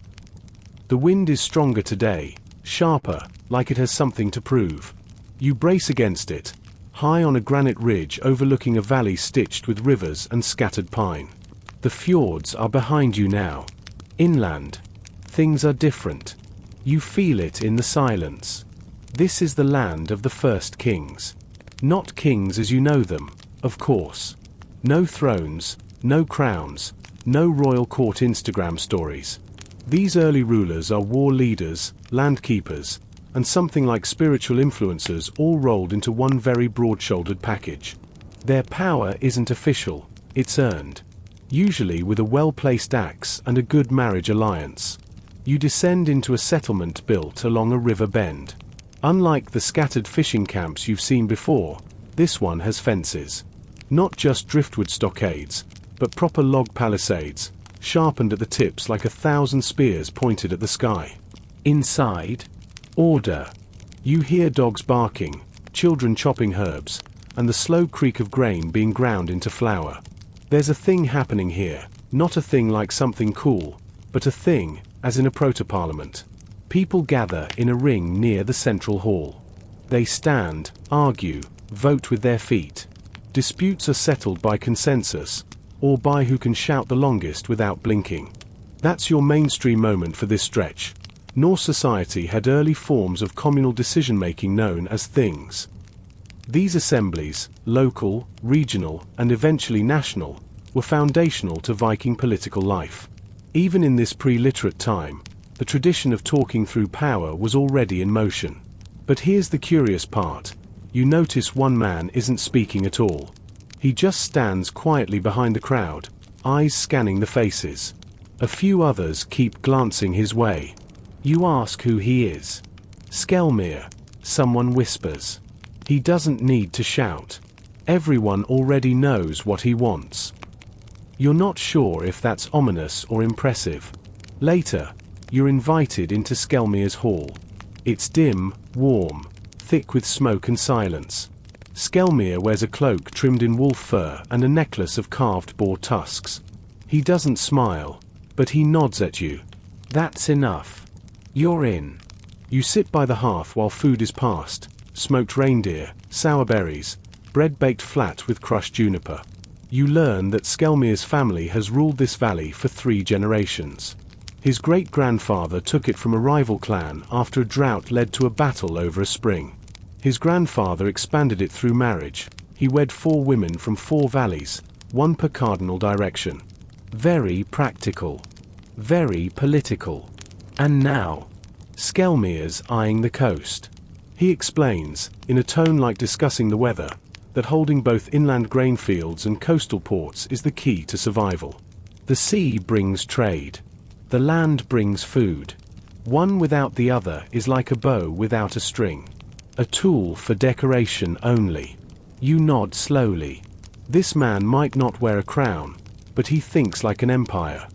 The wind is stronger today, sharper, like it has something to prove. You brace against it, high on a granite ridge overlooking a valley stitched with rivers and scattered pine. The fjords are behind you now. Inland. Things are different. You feel it in the silence. This is the land of the first kings. Not kings as you know them, of course. No thrones, no crowns, no royal court Instagram stories. These early rulers are war leaders, land keepers, and something like spiritual influencers all rolled into one very broad-shouldered package. Their power isn't official, it's earned. Usually with a well-placed axe and a good marriage alliance. You descend into a settlement built along a river bend. Unlike the scattered fishing camps you've seen before, this one has fences. Not just driftwood stockades, but proper log palisades, sharpened at the tips like 1,000 spears pointed at the sky. Inside, order. You hear dogs barking, children chopping herbs, and the slow creak of grain being ground into flour. There's a thing happening here, not a thing like something cool, but a thing, as in a proto-parliament. People gather in a ring near the central hall. They stand, argue, vote with their feet. Disputes are settled by consensus, or by who can shout the longest without blinking. That's your mainstream moment for this stretch. Norse society had early forms of communal decision-making known as things. These assemblies, local, regional, and eventually national, were foundational to Viking political life. Even in this pre-literate time, the tradition of talking through power was already in motion. But here's the curious part. You notice one man isn't speaking at all. He just stands quietly behind the crowd, eyes scanning the faces. A few others keep glancing his way. You ask who he is. Skelmir, someone whispers. He doesn't need to shout. Everyone already knows what he wants. You're not sure if that's ominous or impressive. Later, you're invited into Skelmir's hall. It's dim, warm, thick with smoke and silence. Skelmir wears a cloak trimmed in wolf fur and a necklace of carved boar tusks. He doesn't smile, but he nods at you. That's enough. You're in. You sit by the hearth while food is passed. Smoked reindeer, sour berries, bread baked flat with crushed juniper. You learn that Skelmir's family has ruled this valley for 3 generations. His great-grandfather took it from a rival clan after a drought led to a battle over a spring. His grandfather expanded it through marriage. He wed 4 women from 4 valleys, 1 per cardinal direction. Very practical. Very political. And now, Skelmir's eyeing the coast. He explains, in a tone like discussing the weather, that holding both inland grain fields and coastal ports is the key to survival. The sea brings trade. The land brings food. One without the other is like a bow without a string. A tool for decoration only. You nod slowly. This man might not wear a crown, but he thinks like an empire.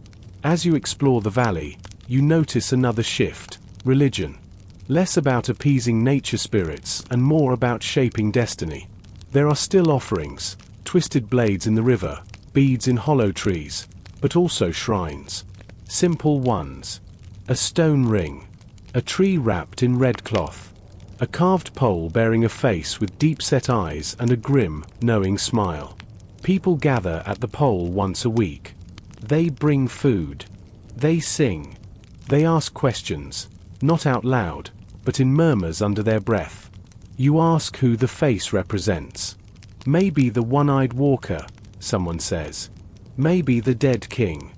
As you explore the valley, you notice another shift. Religion. Less about appeasing nature spirits and more about shaping destiny. There are still offerings, twisted blades in the river, beads in hollow trees, but also shrines. Simple ones. A stone ring. A tree wrapped in red cloth. A carved pole bearing a face with deep-set eyes and a grim, knowing smile. People gather at the pole once a week. They bring food. They sing. They ask questions, not out loud, but in murmurs under their breath. You ask who the face represents. Maybe the one-eyed walker, someone says. Maybe the dead king.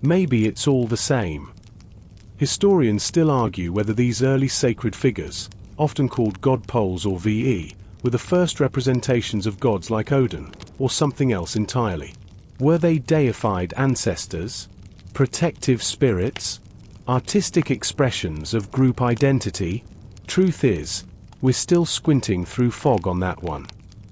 Maybe it's all the same. Historians still argue whether these early sacred figures, often called god poles or VE, were the first representations of gods like Odin, or something else entirely. Were they deified ancestors? Protective spirits? Artistic expressions of group identity? Truth is, we're still squinting through fog on that one.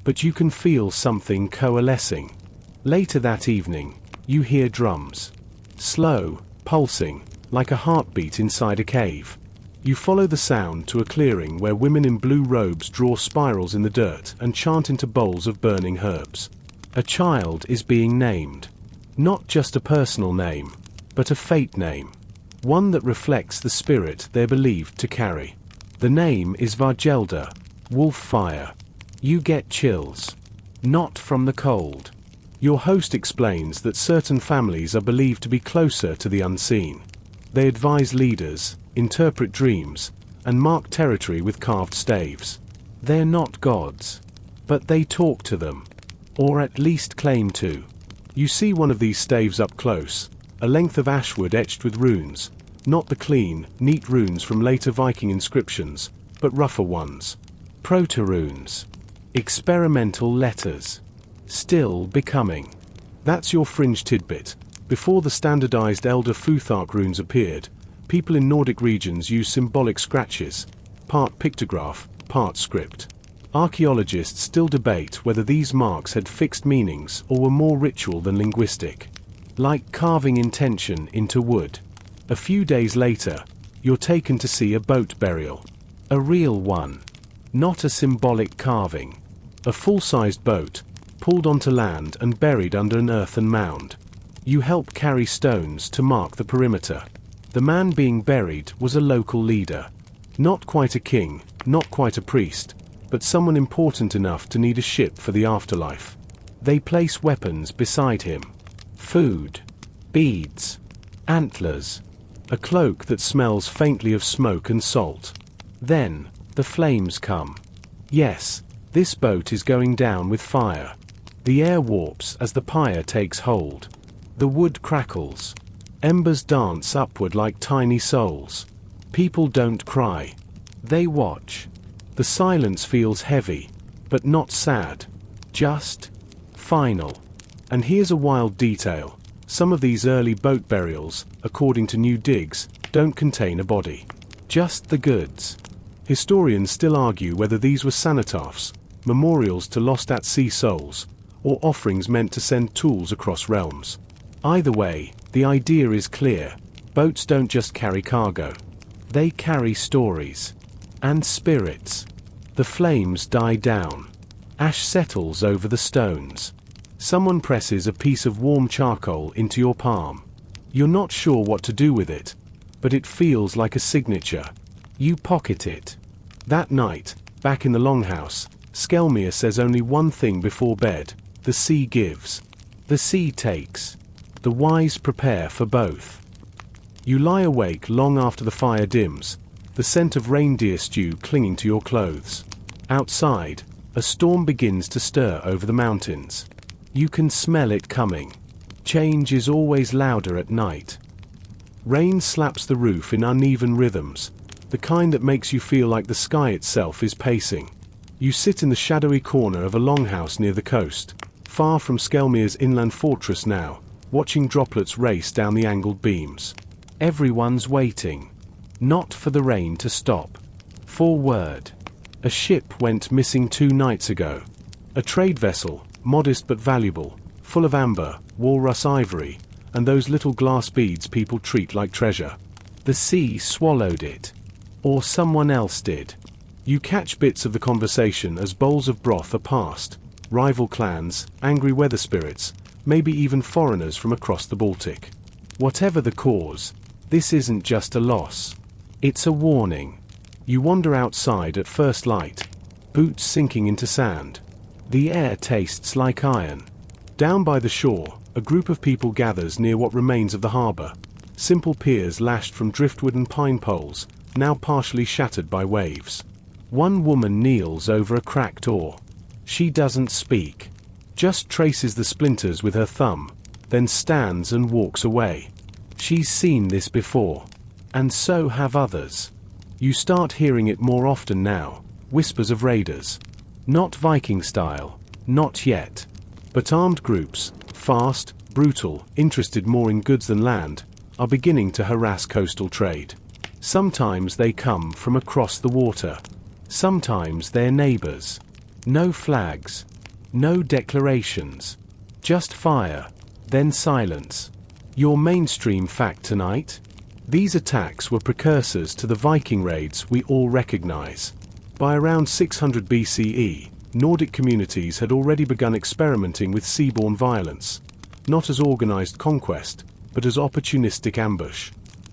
But you can feel something coalescing. Later that evening, you hear drums. Slow, pulsing, like a heartbeat inside a cave. You follow the sound to a clearing where women in blue robes draw spirals in the dirt and chant into bowls of burning herbs. A child is being named. Not just a personal name, but a fate name. One that reflects the spirit they're believed to carry. The name is Vargelda, wolf fire. You get chills. Not from the cold. Your host explains that certain families are believed to be closer to the unseen. They advise leaders, interpret dreams, and mark territory with carved staves. They're not gods, but they talk to them. Or at least claim to. You see one of these staves up close, a length of ashwood etched with runes, not the clean, neat runes from later Viking inscriptions, but rougher ones. Proto-runes. Experimental letters. Still becoming. That's your fringe tidbit. Before the standardized Elder Futhark runes appeared, people in Nordic regions used symbolic scratches, part pictograph, part script. Archaeologists still debate whether these marks had fixed meanings or were more ritual than linguistic. Like carving intention into wood. A few days later, you're taken to see a boat burial. A real one. Not a symbolic carving. A full-sized boat, pulled onto land and buried under an earthen mound. You help carry stones to mark the perimeter. The man being buried was a local leader. Not quite a king, not quite a priest, but someone important enough to need a ship for the afterlife. They place weapons beside him. Food. Beads. Antlers. A cloak that smells faintly of smoke and salt. Then, the flames come. Yes, this boat is going down with fire. The air warps as the pyre takes hold. The wood crackles. Embers dance upward like tiny souls. People don't cry. They watch. The silence feels heavy, but not sad. Just final. And here's a wild detail. Some of these early boat burials, according to new digs, don't contain a body. Just the goods. Historians still argue whether these were cenotaphs, memorials to lost at sea souls, or offerings meant to send tools across realms. Either way, the idea is clear. Boats don't just carry cargo. They carry stories. And spirits. The flames die down. Ash settles over the stones. Someone presses a piece of warm charcoal into your palm. You're not sure what to do with it, but it feels like a signature. You pocket it. That night, back in the longhouse, Skelmir says only one thing before bed: the sea gives. The sea takes. The wise prepare for both. You lie awake long after the fire dims, the scent of reindeer stew clinging to your clothes. Outside, a storm begins to stir over the mountains. You can smell it coming. Change is always louder at night. Rain slaps the roof in uneven rhythms, the kind that makes you feel like the sky itself is pacing. You sit in the shadowy corner of a longhouse near the coast, far from Skelmir's inland fortress now, watching droplets race down the angled beams. Everyone's waiting. Not for the rain to stop. For word. A ship went missing 2 nights ago. A trade vessel, modest but valuable, full of amber, walrus ivory, and those little glass beads people treat like treasure. The sea swallowed it. Or someone else did. You catch bits of the conversation as bowls of broth are passed. Rival clans, angry weather spirits, maybe even foreigners from across the Baltic. Whatever the cause, this isn't just a loss. It's a warning. You wander outside at first light, boots sinking into sand. The air tastes like iron. Down by the shore, a group of people gathers near what remains of the harbor. Simple piers lashed from driftwood and pine poles, now partially shattered by waves. One woman kneels over a cracked oar. She doesn't speak, just traces the splinters with her thumb, then stands and walks away. She's seen this before. And so have others. You start hearing it more often now, whispers of raiders. Not Viking style, not yet. But armed groups, fast, brutal, interested more in goods than land, are beginning to harass coastal trade. Sometimes they come from across the water. Sometimes they're neighbors. No flags. No declarations. Just fire, then silence. Your mainstream fact tonight? These attacks were precursors to the Viking raids we all recognize. By around 600 BCE, Nordic communities had already begun experimenting with seaborne violence, not as organized conquest, but as opportunistic ambush.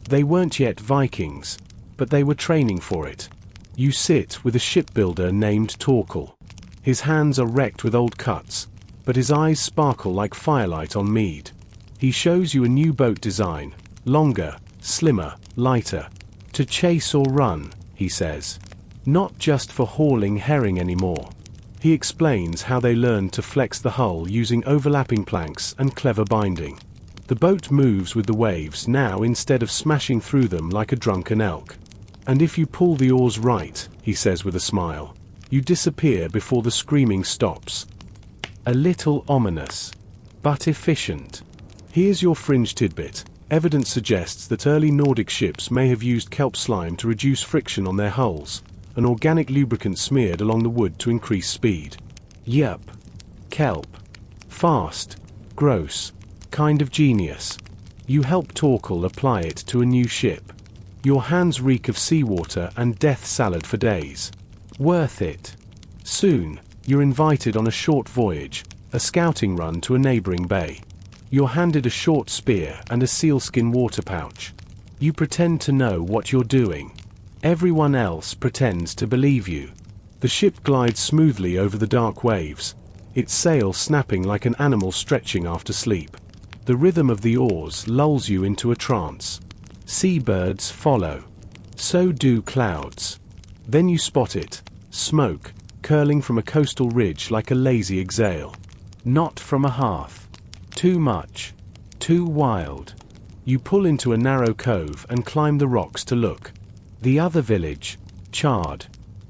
They weren't yet Vikings, but they were training for it. You sit with a shipbuilder named Torkel. His hands are wrecked with old cuts, but his eyes sparkle like firelight on mead. He shows you a new boat design, longer, slimmer, lighter. To chase or run, he says. Not just for hauling herring anymore. He explains how they learned to flex the hull using overlapping planks and clever binding. The boat moves with the waves now instead of smashing through them like a drunken elk. And if you pull the oars right, he says with a smile, you disappear before the screaming stops. A little ominous, but efficient. Here's your fringe tidbit. Evidence suggests that early Nordic ships may have used kelp slime to reduce friction on their hulls, an organic lubricant smeared along the wood to increase speed. Yup. Kelp. Fast. Gross. Kind of genius. You help Torkel apply it to a new ship. Your hands reek of seawater and death salad for days. Worth it. Soon, you're invited on a short voyage, a scouting run to a neighboring bay. You're handed a short spear and a sealskin water pouch. You pretend to know what you're doing. Everyone else pretends to believe you. The ship glides smoothly over the dark waves, its sail snapping like an animal stretching after sleep. The rhythm of the oars lulls you into a trance. Seabirds follow. So do clouds. Then you spot it, smoke, curling from a coastal ridge like a lazy exhale. Not from a hearth. Too much. Too wild. You pull into a narrow cove and climb the rocks to look. The other village, charred.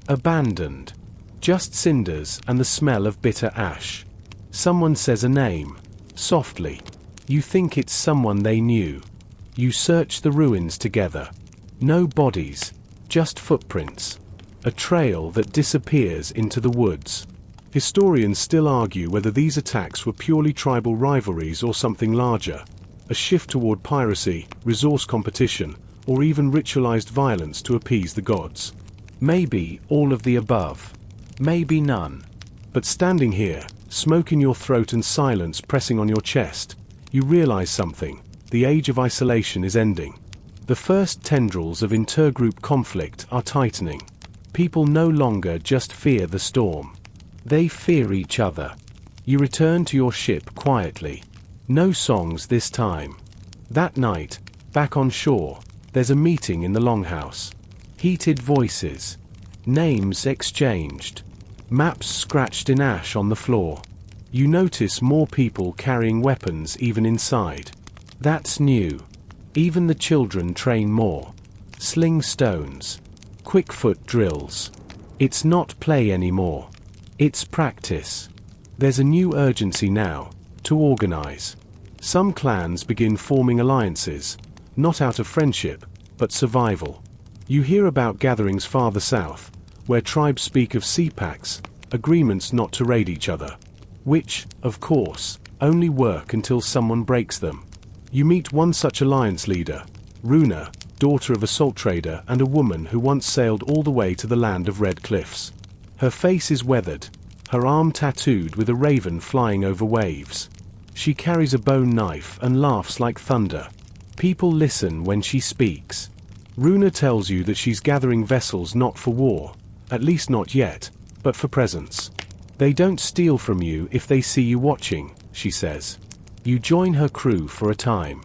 Abandoned. Just cinders and the smell of bitter ash. Someone says a name, softly. You think it's someone they knew. You search the ruins together. No bodies, just footprints. A trail that disappears into the woods. Historians still argue whether these attacks were purely tribal rivalries or something larger. A shift toward piracy, resource competition, or even ritualized violence to appease the gods. Maybe all of the above. Maybe none. But standing here, smoke in your throat and silence pressing on your chest, you realize something. The age of isolation is ending. The first tendrils of intergroup conflict are tightening. People no longer just fear the storm. They fear each other. You return to your ship quietly. No songs this time. That night, back on shore, there's a meeting in the longhouse. Heated voices. Names exchanged. Maps scratched in ash on the floor. You notice more people carrying weapons even inside. That's new. Even the children train more. Sling stones. Quickfoot drills. It's not play anymore. It's practice. There's a new urgency now, to organize. Some clans begin forming alliances, not out of friendship, but survival. You hear about gatherings farther south, where tribes speak of sea pacts, agreements not to raid each other. Which, of course, only work until someone breaks them. You meet one such alliance leader, Runa, daughter of a salt trader and a woman who once sailed all the way to the land of red cliffs. Her face is weathered, her arm tattooed with a raven flying over waves. She carries a bone knife and laughs like thunder. People listen when she speaks. Runa tells you that she's gathering vessels not for war, at least not yet, but for presents. They don't steal from you if they see you watching, she says. You join her crew for a time.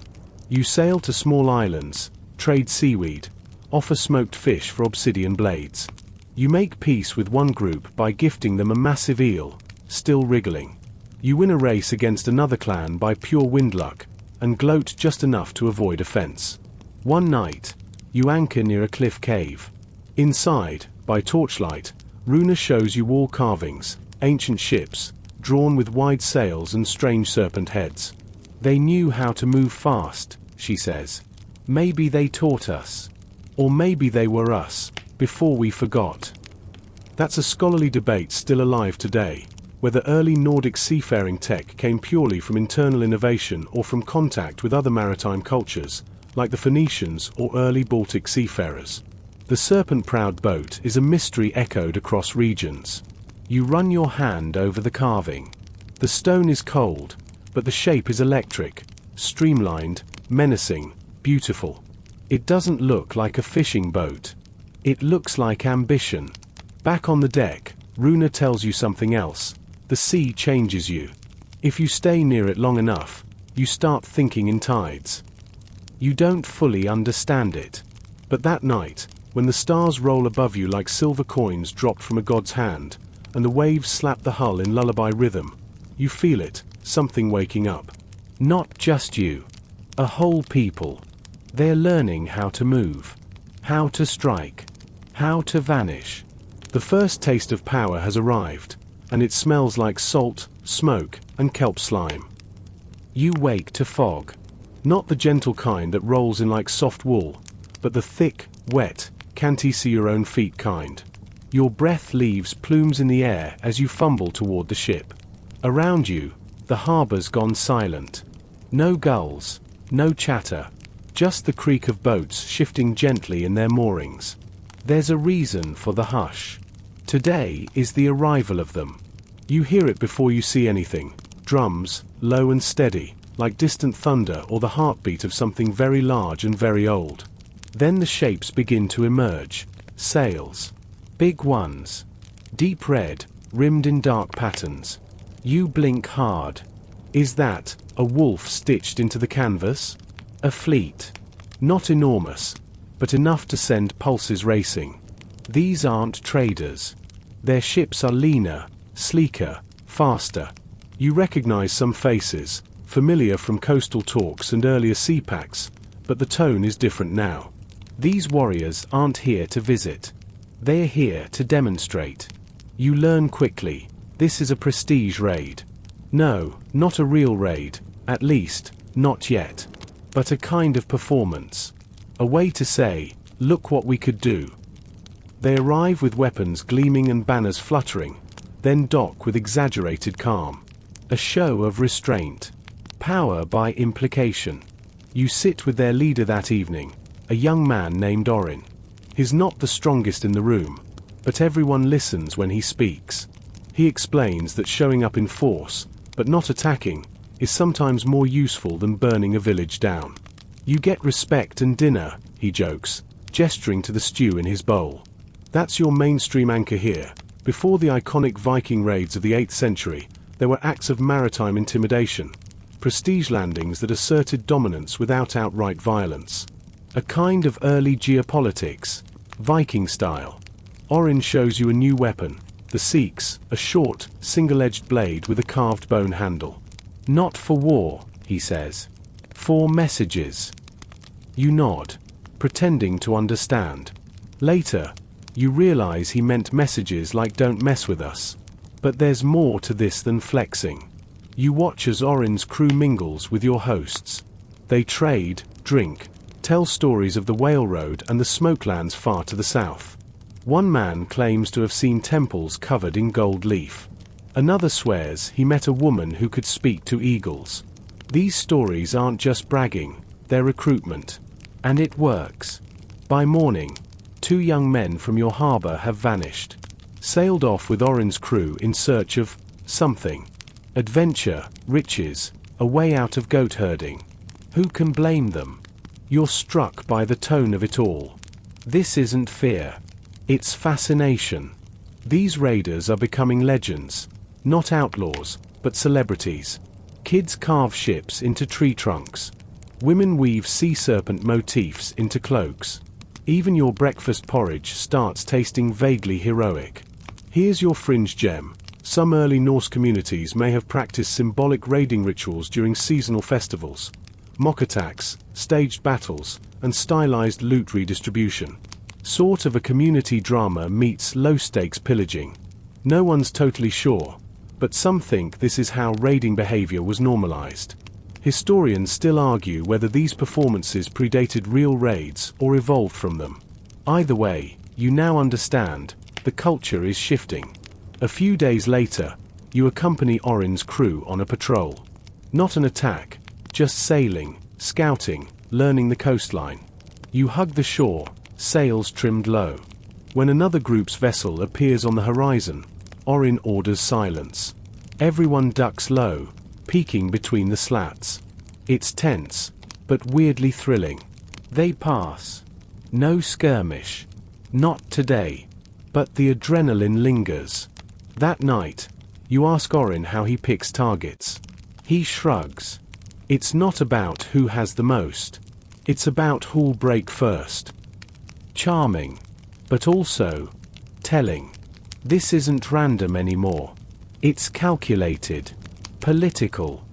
You sail to small islands, trade seaweed, offer smoked fish for obsidian blades. You make peace with one group by gifting them a massive eel, still wriggling. You win a race against another clan by pure wind luck, and gloat just enough to avoid offense. One night, you anchor near a cliff cave. Inside, by torchlight, Runa shows you wall carvings, ancient ships, drawn with wide sails and strange serpent heads. They knew how to move fast, she says. Maybe they taught us. Or maybe they were us, before we forgot. That's a scholarly debate still alive today, whether early Nordic seafaring tech came purely from internal innovation or from contact with other maritime cultures, like the Phoenicians or early Baltic seafarers. The serpent-prowed boat is a mystery echoed across regions. You run your hand over the carving. The stone is cold, but the shape is electric, streamlined, menacing, beautiful. It doesn't look like a fishing boat. It looks like ambition. Back on the deck, Runa tells you something else. The sea changes you. If you stay near it long enough, you start thinking in tides. You don't fully understand it. But that night, when the stars roll above you like silver coins dropped from a god's hand, and the waves slap the hull in lullaby rhythm, you feel it, something waking up. Not just you. A whole people. They're learning how to move, how to strike, how to vanish. The first taste of power has arrived, and it smells like salt, smoke, and kelp slime. You wake to fog. Not the gentle kind that rolls in like soft wool, but the thick, wet, can't-see-your-own-feet kind. Your breath leaves plumes in the air as you fumble toward the ship. Around you, the harbor's gone silent. No gulls, no chatter, just the creak of boats shifting gently in their moorings. There's a reason for the hush. Today is the arrival of them. You hear it before you see anything. Drums, low and steady, like distant thunder or the heartbeat of something very large and very old. Then the shapes begin to emerge. Sails. Big ones. Deep red, rimmed in dark patterns. You blink hard. Is that a wolf stitched into the canvas? A fleet. Not enormous, but enough to send pulses racing. These aren't traders. Their ships are leaner, sleeker, faster. You recognize some faces, familiar from coastal talks and earlier sea packs, but the tone is different now. These warriors aren't here to visit. They're here to demonstrate. You learn quickly, this is a prestige raid. No, not a real raid, at least, not yet. But a kind of performance. A way to say, look what we could do. They arrive with weapons gleaming and banners fluttering, then dock with exaggerated calm. A show of restraint. Power by implication. You sit with their leader that evening, a young man named Orin. He's not the strongest in the room, but everyone listens when he speaks. He explains that showing up in force, but not attacking, is sometimes more useful than burning a village down. You get respect and dinner, he jokes, gesturing to the stew in his bowl. That's your mainstream anchor here. Before the iconic Viking raids of the 8th century, there were acts of maritime intimidation, prestige landings that asserted dominance without outright violence. A kind of early geopolitics, Viking style. Orin shows you a new weapon, the seeks, a short, single-edged blade with a carved bone handle. Not for war, he says. For messages. You nod, pretending to understand. Later, you realize he meant messages like don't mess with us. But there's more to this than flexing. You watch as Orin's crew mingles with your hosts. They trade, drink, tell stories of the Whale Road and the smokelands far to the south. One man claims to have seen temples covered in gold leaf. Another swears he met a woman who could speak to eagles. These stories aren't just bragging, they're recruitment. And it works. By morning, 2 young men from your harbor have vanished. Sailed off with Orin's crew in search of something. Adventure, riches, a way out of goat herding. Who can blame them? You're struck by the tone of it all. This isn't fear. It's fascination. These raiders are becoming legends. Not outlaws, but celebrities. Kids carve ships into tree trunks. Women weave sea serpent motifs into cloaks. Even your breakfast porridge starts tasting vaguely heroic. Here's your fringe gem. Some early Norse communities may have practiced symbolic raiding rituals during seasonal festivals. Mock attacks, staged battles, and stylized loot redistribution. Sort of a community drama meets low-stakes pillaging. No one's totally sure, but some think this is how raiding behavior was normalized. Historians still argue whether these performances predated real raids or evolved from them. Either way, you now understand, the culture is shifting. A few days later, you accompany Orin's crew on a patrol. Not an attack, just sailing, scouting, learning the coastline. You hug the shore, sails trimmed low. When another group's vessel appears on the horizon, Orin orders silence. Everyone ducks low, peeking between the slats. It's tense, but weirdly thrilling. They pass. No skirmish. Not today. But the adrenaline lingers. That night, you ask Orin how he picks targets. He shrugs. It's not about who has the most. It's about who'll break first. Charming. But also telling. This isn't random anymore. It's calculated. Political.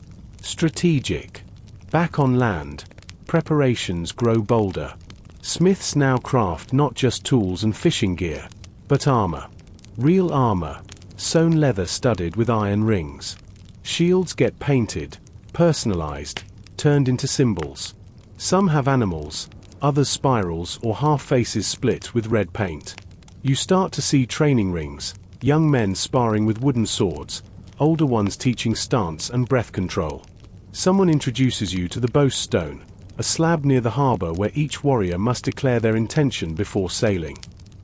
Strategic. Back on land, preparations grow bolder. Smiths now craft not just tools and fishing gear, but armor. Real armor, sewn leather studded with iron rings. Shields get painted, personalized, turned into symbols. Some have animals, others spirals or half faces split with red paint. You start to see training rings, young men sparring with wooden swords, older ones teaching stance and breath control. Someone introduces you to the bowstone, a slab near the harbor where each warrior must declare their intention before sailing.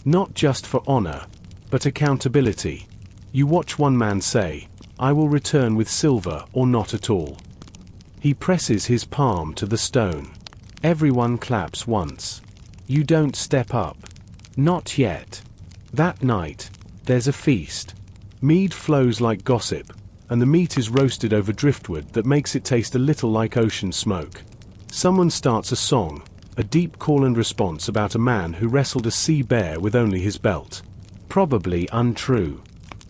Not just for honor, but accountability. You watch one man say, "I will return with silver or not at all." He presses his palm to the stone. Everyone claps once. You don't step up. Not yet. That night, there's a feast. Mead flows like gossip, and the meat is roasted over driftwood that makes it taste a little like ocean smoke. Someone starts a song, a deep call and response about a man who wrestled a sea bear with only his belt. Probably untrue.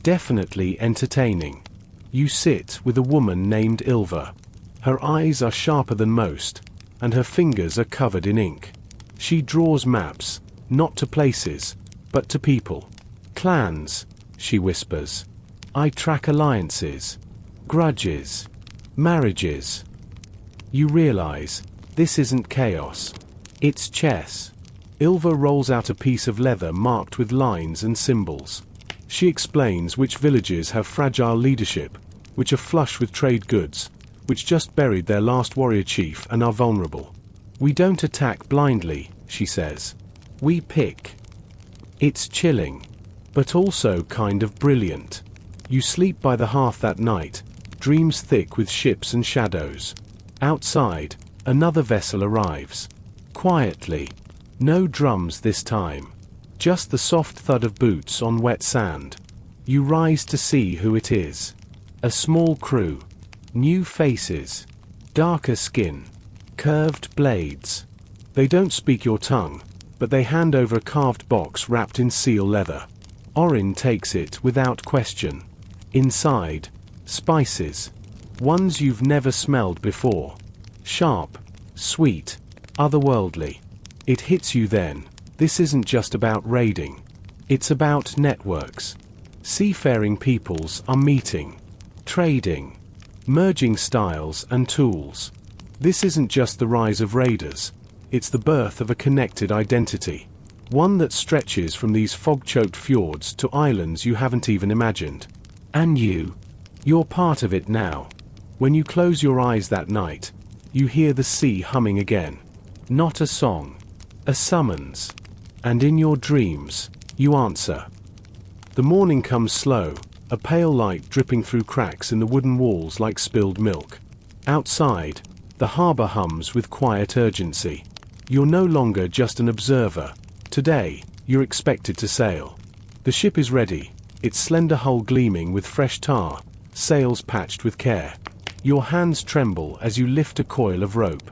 Definitely entertaining. You sit with a woman named Ilva. Her eyes are sharper than most, and her fingers are covered in ink. She draws maps, not to places, but to people. Clans, she whispers. I track alliances, grudges, marriages. You realize, this isn't chaos. It's chess. Ilva rolls out a piece of leather marked with lines and symbols. She explains which villages have fragile leadership, which are flush with trade goods, which just buried their last warrior chief and are vulnerable. We don't attack blindly, she says. We pick. It's chilling, but also kind of brilliant. You sleep by the hearth that night, dreams thick with ships and shadows. Outside, another vessel arrives. Quietly. No drums this time. Just the soft thud of boots on wet sand. You rise to see who it is. A small crew. New faces. Darker skin. Curved blades. They don't speak your tongue, but they hand over a carved box wrapped in seal leather. Orin takes it without question. Inside, spices. Ones you've never smelled before. Sharp, sweet, otherworldly. It hits you then. This isn't just about raiding. It's about networks. Seafaring peoples are meeting, trading, merging styles and tools. This isn't just the rise of raiders. It's the birth of a connected identity. One that stretches from these fog-choked fjords to islands you haven't even imagined. And you're part of it now. When you close your eyes that night, you hear the sea humming again. Not a song, a summons. And in your dreams, you answer. The morning comes slow, a pale light dripping through cracks in the wooden walls like spilled milk. Outside, the harbor hums with quiet urgency. You're no longer just an observer. Today, you're expected to sail. The ship is ready, its slender hull gleaming with fresh tar, sails patched with care. Your hands tremble as you lift a coil of rope.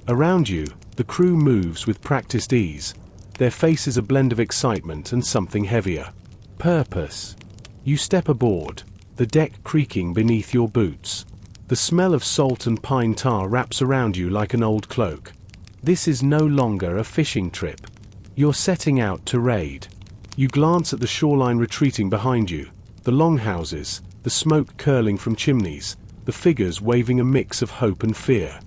Around you, the crew moves with practiced ease. Their faces a blend of excitement and something heavier. Purpose. You step aboard, the deck creaking beneath your boots. The smell of salt and pine tar wraps around you like an old cloak. This is no longer a fishing trip. You're setting out to raid. You glance at the shoreline retreating behind you, the longhouses, the smoke curling from chimneys, the figures waving a mix of hope and fear.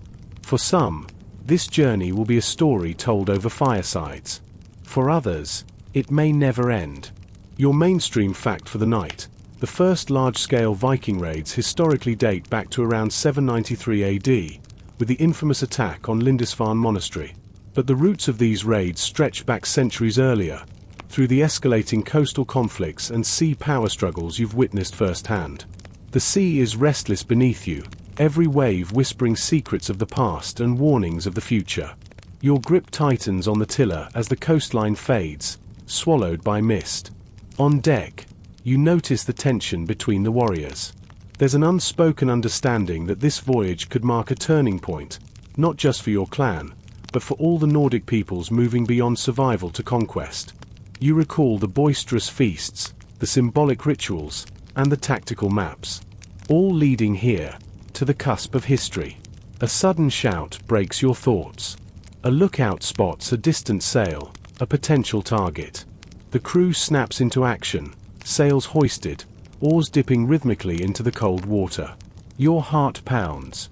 For some, this journey will be a story told over firesides. For others, it may never end. Your mainstream fact for the night: the first large-scale Viking raids historically date back to around 793 AD, with the infamous attack on Lindisfarne Monastery. But the roots of these raids stretch back centuries earlier, through the escalating coastal conflicts and sea power struggles you've witnessed firsthand. The sea is restless beneath you, every wave whispering secrets of the past and warnings of the future. Your grip tightens on the tiller as the coastline fades, swallowed by mist. On deck, you notice the tension between the warriors. There's an unspoken understanding that this voyage could mark a turning point, not just for your clan, but for all the Nordic peoples moving beyond survival to conquest. You recall the boisterous feasts, the symbolic rituals, and the tactical maps, all leading here, to the cusp of history. A sudden shout breaks your thoughts. A lookout spots a distant sail, a potential target. The crew snaps into action, sails hoisted, oars dipping rhythmically into the cold water. Your heart pounds.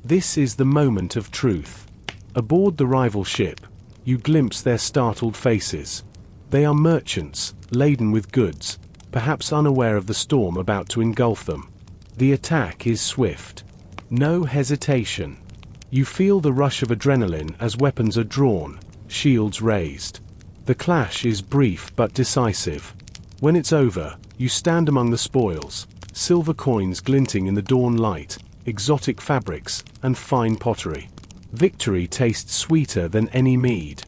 This is the moment of truth. Aboard the rival ship, you glimpse their startled faces. They are merchants, laden with goods, perhaps unaware of the storm about to engulf them. The attack is swift. No hesitation. You feel the rush of adrenaline as weapons are drawn, shields raised. The clash is brief but decisive. When it's over, you stand among the spoils, silver coins glinting in the dawn light, exotic fabrics, and fine pottery. Victory tastes sweeter than any mead.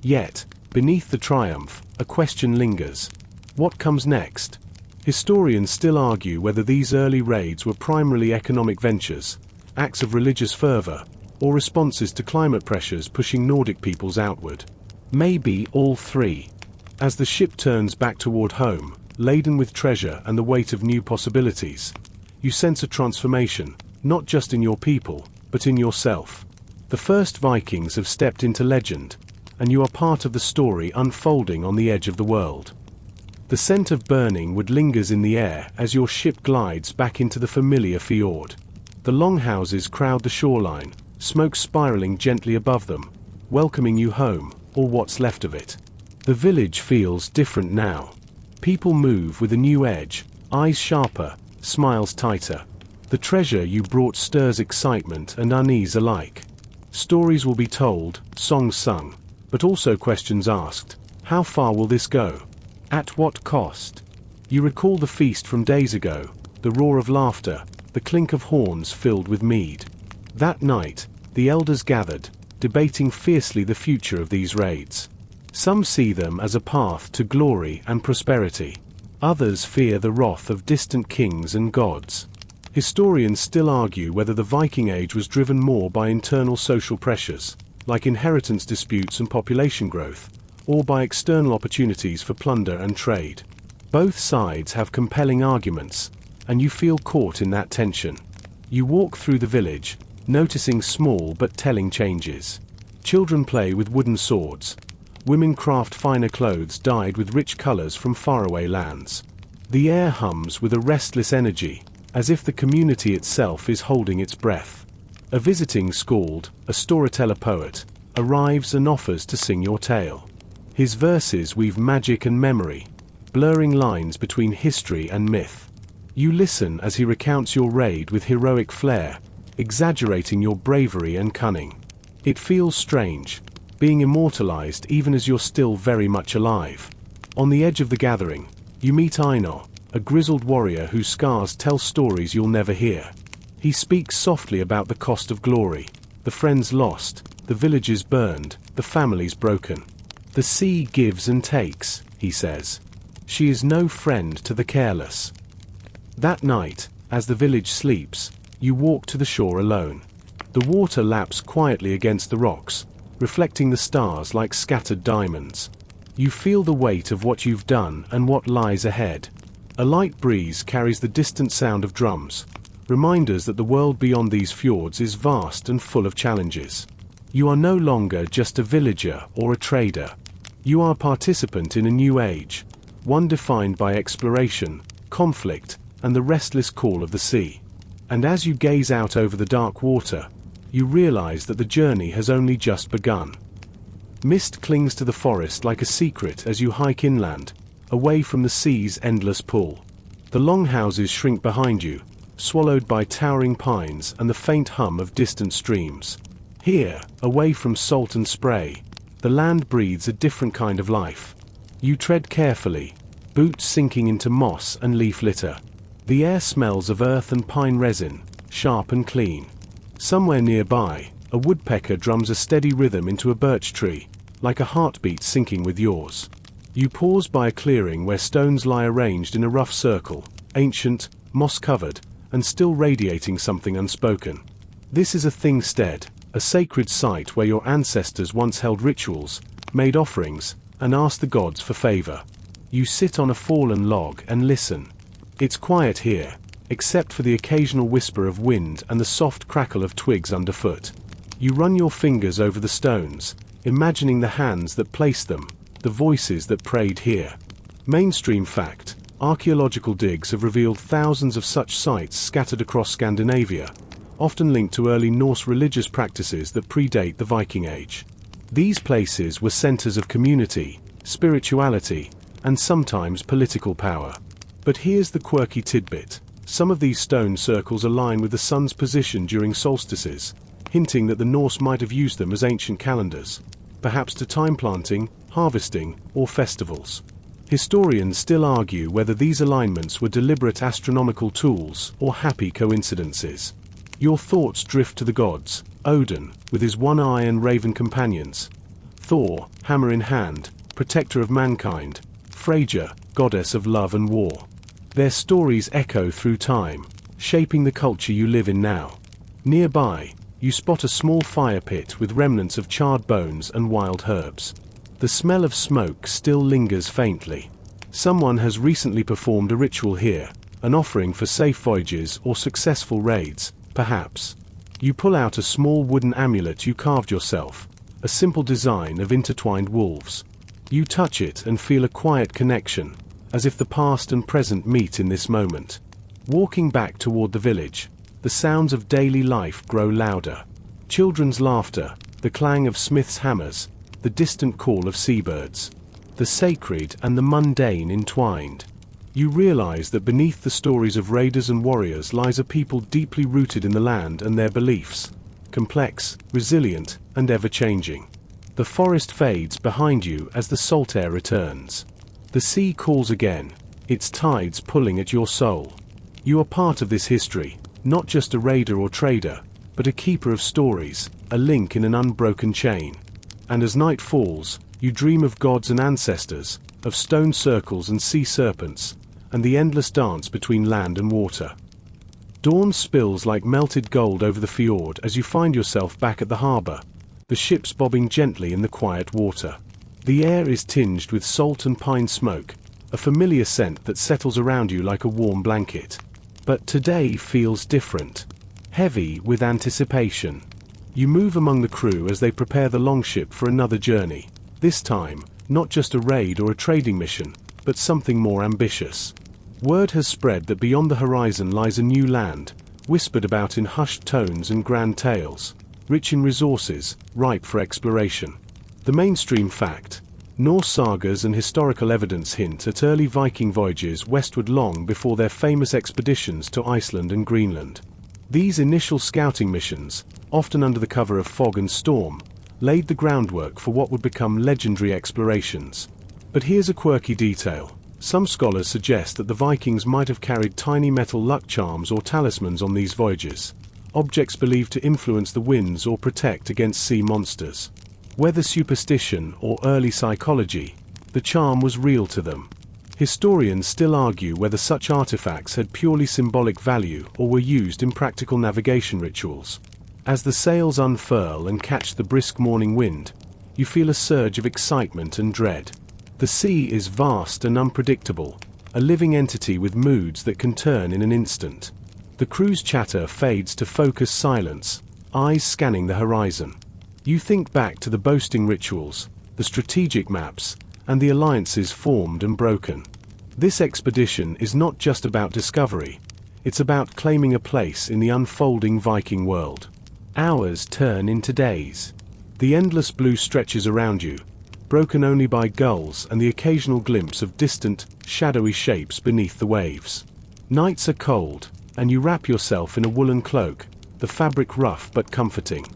Yet, beneath the triumph, a question lingers. What comes next? Historians still argue whether these early raids were primarily economic ventures, acts of religious fervor, or responses to climate pressures pushing Nordic peoples outward. Maybe all three. As the ship turns back toward home, laden with treasure and the weight of new possibilities, you sense a transformation, not just in your people, but in yourself. The first Vikings have stepped into legend, and you are part of the story unfolding on the edge of the world. The scent of burning wood lingers in the air as your ship glides back into the familiar fjord. The longhouses crowd the shoreline, smoke spiraling gently above them, welcoming you home, or what's left of it. The village feels different now. People move with a new edge, eyes sharper, smiles tighter. The treasure you brought stirs excitement and unease alike. Stories will be told, songs sung, but also questions asked. How far will this go? At what cost? You recall the feast from days ago, the roar of laughter, the clink of horns filled with mead. That night, the elders gathered, debating fiercely the future of these raids. Some see them as a path to glory and prosperity. Others fear the wrath of distant kings and gods. Historians still argue whether the Viking Age was driven more by internal social pressures, like inheritance disputes and population growth, or by external opportunities for plunder and trade. Both sides have compelling arguments, and you feel caught in that tension. You walk through the village, noticing small but telling changes. Children play with wooden swords. Women craft finer clothes dyed with rich colors from faraway lands. The air hums with a restless energy, as if the community itself is holding its breath. A visiting skald, a storyteller poet, arrives and offers to sing your tale. His verses weave magic and memory, blurring lines between history and myth. You listen as he recounts your raid with heroic flair, exaggerating your bravery and cunning. It feels strange, being immortalized even as you're still very much alive. On the edge of the gathering, you meet Einar, a grizzled warrior whose scars tell stories you'll never hear. He speaks softly about the cost of glory, the friends lost, the villages burned, the families broken. The sea gives and takes, he says. She is no friend to the careless. That night, as the village sleeps, you walk to the shore alone. The water laps quietly against the rocks, reflecting the stars like scattered diamonds. You feel the weight of what you've done and what lies ahead. A light breeze carries the distant sound of drums, reminders that the world beyond these fjords is vast and full of challenges. You are no longer just a villager or a trader. You are a participant in a new age, one defined by exploration, conflict, and the restless call of the sea. And as you gaze out over the dark water, you realize that the journey has only just begun. Mist clings to the forest like a secret as you hike inland, away from the sea's endless pull. The longhouses shrink behind you, swallowed by towering pines and the faint hum of distant streams. Here, away from salt and spray, the land breathes a different kind of life. You tread carefully, boots sinking into moss and leaf litter. The air smells of earth and pine resin, sharp and clean. Somewhere nearby, a woodpecker drums a steady rhythm into a birch tree, like a heartbeat syncing with yours. You pause by a clearing where stones lie arranged in a rough circle, ancient, moss-covered, and still radiating something unspoken. This is a thingstead, a sacred site where your ancestors once held rituals, made offerings, and asked the gods for favor. You sit on a fallen log and listen. It's quiet here, except for the occasional whisper of wind and the soft crackle of twigs underfoot. You run your fingers over the stones, imagining the hands that placed them, the voices that prayed here. Mainstream fact: archaeological digs have revealed thousands of such sites scattered across Scandinavia, often linked to early Norse religious practices that predate the Viking Age. These places were centers of community, spirituality, and sometimes political power. But here's the quirky tidbit: some of these stone circles align with the sun's position during solstices, hinting that the Norse might have used them as ancient calendars, perhaps to time planting, harvesting, or festivals. Historians still argue whether these alignments were deliberate astronomical tools or happy coincidences. Your thoughts drift to the gods: Odin, with his one eye and raven companions; Thor, hammer in hand, protector of mankind; Freyja, goddess of love and war. Their stories echo through time, shaping the culture you live in now. Nearby, you spot a small fire pit with remnants of charred bones and wild herbs. The smell of smoke still lingers faintly. Someone has recently performed a ritual here, an offering for safe voyages or successful raids, perhaps. You pull out a small wooden amulet you carved yourself, a simple design of intertwined wolves. You touch it and feel a quiet connection, as if the past and present meet in this moment. Walking back toward the village, the sounds of daily life grow louder. Children's laughter, the clang of smiths' hammers, the distant call of seabirds. The sacred and the mundane entwined. You realize that beneath the stories of raiders and warriors lies a people deeply rooted in the land and their beliefs, complex, resilient, and ever-changing. The forest fades behind you as the salt air returns. The sea calls again, its tides pulling at your soul. You are part of this history, not just a raider or trader, but a keeper of stories, a link in an unbroken chain. And as night falls, you dream of gods and ancestors, of stone circles and sea serpents, and the endless dance between land and water. Dawn spills like melted gold over the fjord as you find yourself back at the harbor, the ships bobbing gently in the quiet water. The air is tinged with salt and pine smoke, a familiar scent that settles around you like a warm blanket. But today feels different, heavy with anticipation. You move among the crew as they prepare the longship for another journey. This time, not just a raid or a trading mission, but something more ambitious. Word has spread that beyond the horizon lies a new land, whispered about in hushed tones and grand tales, rich in resources, ripe for exploration. The mainstream fact: Norse sagas and historical evidence hint at early Viking voyages westward long before their famous expeditions to Iceland and Greenland. These initial scouting missions, often under the cover of fog and storm, laid the groundwork for what would become legendary explorations. But here's a quirky detail. Some scholars suggest that the Vikings might have carried tiny metal luck charms or talismans on these voyages, objects believed to influence the winds or protect against sea monsters. Whether superstition or early psychology, the charm was real to them. Historians still argue whether such artifacts had purely symbolic value or were used in practical navigation rituals. As the sails unfurl and catch the brisk morning wind, you feel a surge of excitement and dread. The sea is vast and unpredictable, a living entity with moods that can turn in an instant. The crew's chatter fades to focused silence, eyes scanning the horizon. You think back to the boasting rituals, the strategic maps, and the alliances formed and broken. This expedition is not just about discovery, it's about claiming a place in the unfolding Viking world. Hours turn into days. The endless blue stretches around you, broken only by gulls and the occasional glimpse of distant, shadowy shapes beneath the waves. Nights are cold, and you wrap yourself in a woolen cloak, the fabric rough but comforting.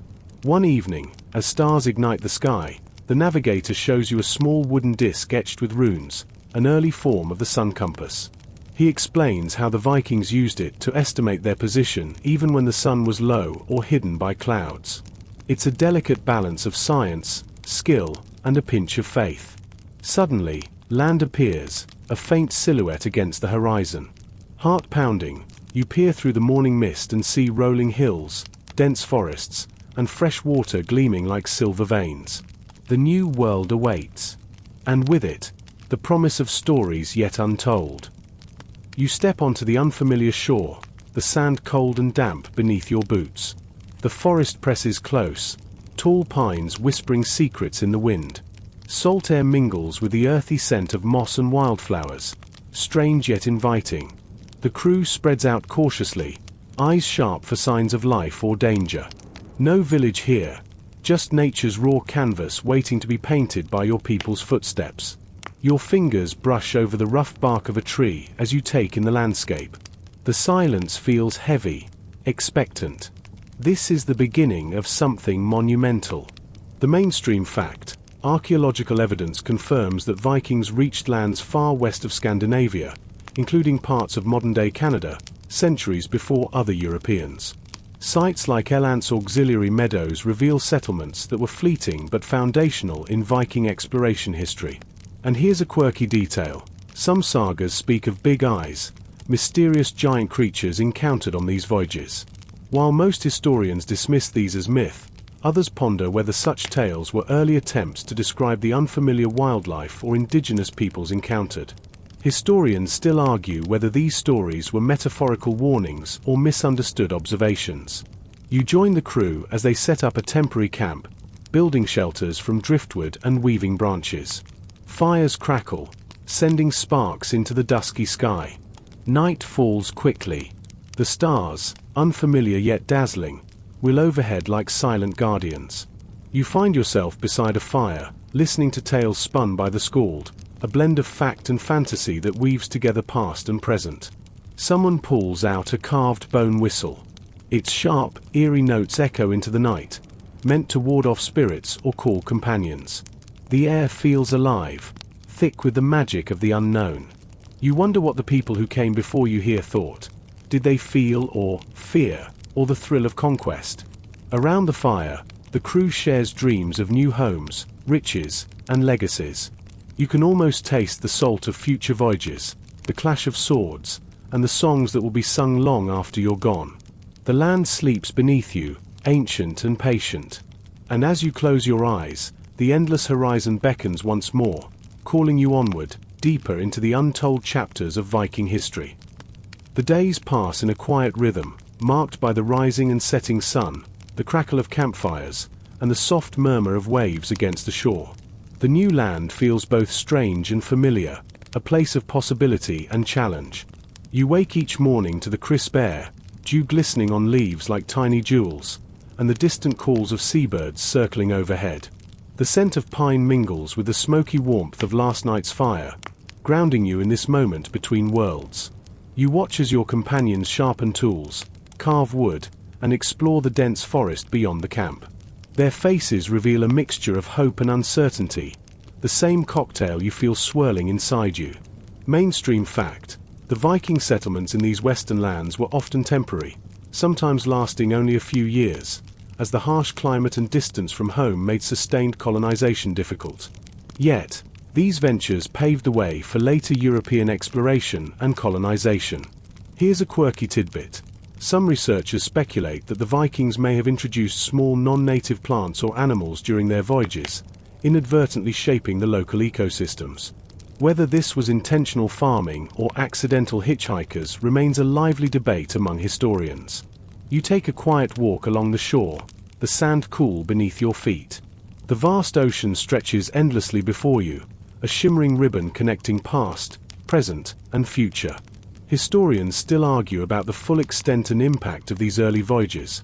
One evening, as stars ignite the sky, the navigator shows you a small wooden disc etched with runes, an early form of the sun compass. He explains how the Vikings used it to estimate their position even when the sun was low or hidden by clouds. It's a delicate balance of science, skill, and a pinch of faith. Suddenly, land appears, a faint silhouette against the horizon. Heart pounding, you peer through the morning mist and see rolling hills, dense forests, and fresh water gleaming like silver veins. The new world awaits. And with it, the promise of stories yet untold. You step onto the unfamiliar shore, the sand cold and damp beneath your boots. The forest presses close, tall pines whispering secrets in the wind. Salt air mingles with the earthy scent of moss and wildflowers, strange yet inviting. The crew spreads out cautiously, eyes sharp for signs of life or danger. No village here, just nature's raw canvas waiting to be painted by your people's footsteps. Your fingers brush over the rough bark of a tree as you take in the landscape. The silence feels heavy, expectant. This is the beginning of something monumental. The mainstream fact: archaeological evidence confirms that Vikings reached lands far west of Scandinavia, including parts of modern-day Canada, centuries before other Europeans. Sites like Elant's auxiliary meadows reveal settlements that were fleeting but foundational in Viking exploration history. And here's a quirky detail: some sagas speak of big eyes, mysterious giant creatures encountered on these voyages. While most historians dismiss these as myth, others ponder whether such tales were early attempts to describe the unfamiliar wildlife or indigenous peoples encountered. Historians still argue whether these stories were metaphorical warnings or misunderstood observations. You join the crew as they set up a temporary camp, building shelters from driftwood and weaving branches. Fires crackle, sending sparks into the dusky sky. Night falls quickly. The stars, unfamiliar yet dazzling, will overhead like silent guardians. You find yourself beside a fire, listening to tales spun by the Scald, a blend of fact and fantasy that weaves together past and present. Someone pulls out a carved bone whistle. Its sharp, eerie notes echo into the night, meant to ward off spirits or call companions. The air feels alive, thick with the magic of the unknown. You wonder what the people who came before you here thought. Did they feel or fear, or the thrill of conquest? Around the fire, the crew shares dreams of new homes, riches, and legacies. You can almost taste the salt of future voyages, the clash of swords, and the songs that will be sung long after you're gone. The land sleeps beneath you, ancient and patient. And as you close your eyes, the endless horizon beckons once more, calling you onward, deeper into the untold chapters of Viking history. The days pass in a quiet rhythm, marked by the rising and setting sun, the crackle of campfires, and the soft murmur of waves against the shore. The new land feels both strange and familiar, a place of possibility and challenge. You wake each morning to the crisp air, dew glistening on leaves like tiny jewels, and the distant calls of seabirds circling overhead. The scent of pine mingles with the smoky warmth of last night's fire, grounding you in this moment between worlds. You watch as your companions sharpen tools, carve wood, and explore the dense forest beyond the camp. Their faces reveal a mixture of hope and uncertainty, the same cocktail you feel swirling inside you. Mainstream fact: the Viking settlements in these western lands were often temporary, sometimes lasting only a few years, as the harsh climate and distance from home made sustained colonization difficult. Yet, these ventures paved the way for later European exploration and colonization. Here's a quirky tidbit. Some researchers speculate that the Vikings may have introduced small non-native plants or animals during their voyages, inadvertently shaping the local ecosystems. Whether this was intentional farming or accidental hitchhikers remains a lively debate among historians. You take a quiet walk along the shore, the sand cool beneath your feet. The vast ocean stretches endlessly before you, a shimmering ribbon connecting past, present, and future. Historians still argue about the full extent and impact of these early voyages.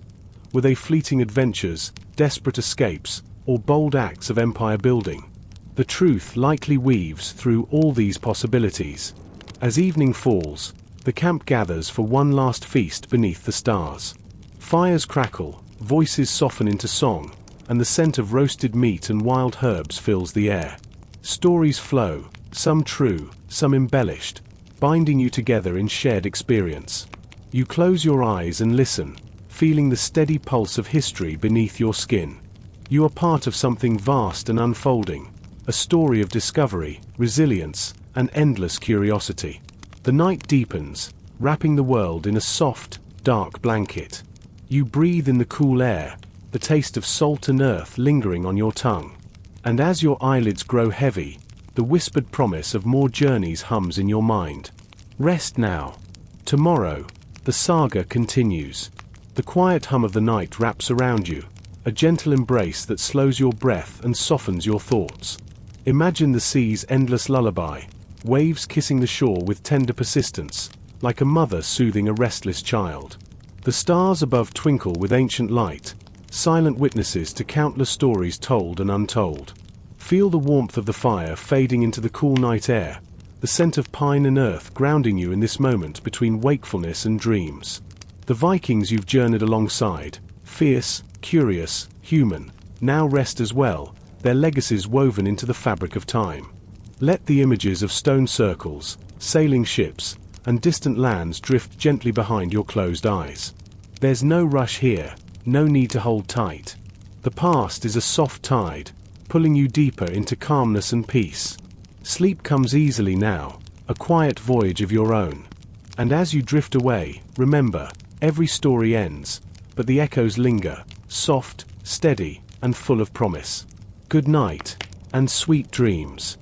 Were they fleeting adventures, desperate escapes, or bold acts of empire building? The truth likely weaves through all these possibilities. As evening falls, The camp gathers for one last feast beneath the stars. Fires crackle, voices soften into song, and the scent of roasted meat and wild herbs fills the air. Stories flow, some true, some embellished, binding you together in shared experience. You close your eyes and listen, feeling the steady pulse of history beneath your skin. You are part of something vast and unfolding, a story of discovery, resilience, and endless curiosity. The night deepens, wrapping the world in a soft, dark blanket. You breathe in the cool air, the taste of salt and earth lingering on your tongue. And as your eyelids grow heavy, the whispered promise of more journeys hums in your mind. Rest now. Tomorrow, the saga continues. The quiet hum of the night wraps around you, a gentle embrace that slows your breath and softens your thoughts. Imagine the sea's endless lullaby, waves kissing the shore with tender persistence, like a mother soothing a restless child. The stars above twinkle with ancient light, silent witnesses to countless stories told and untold. Feel the warmth of the fire fading into the cool night air, the scent of pine and earth grounding you in this moment between wakefulness and dreams. The Vikings you've journeyed alongside, fierce, curious, human, now rest as well, their legacies woven into the fabric of time. Let the images of stone circles, sailing ships, and distant lands drift gently behind your closed eyes. There's no rush here, no need to hold tight. The past is a soft tide, pulling you deeper into calmness and peace. Sleep comes easily now, a quiet voyage of your own. And as you drift away, remember, every story ends, but the echoes linger, soft, steady, and full of promise. Good night, and sweet dreams.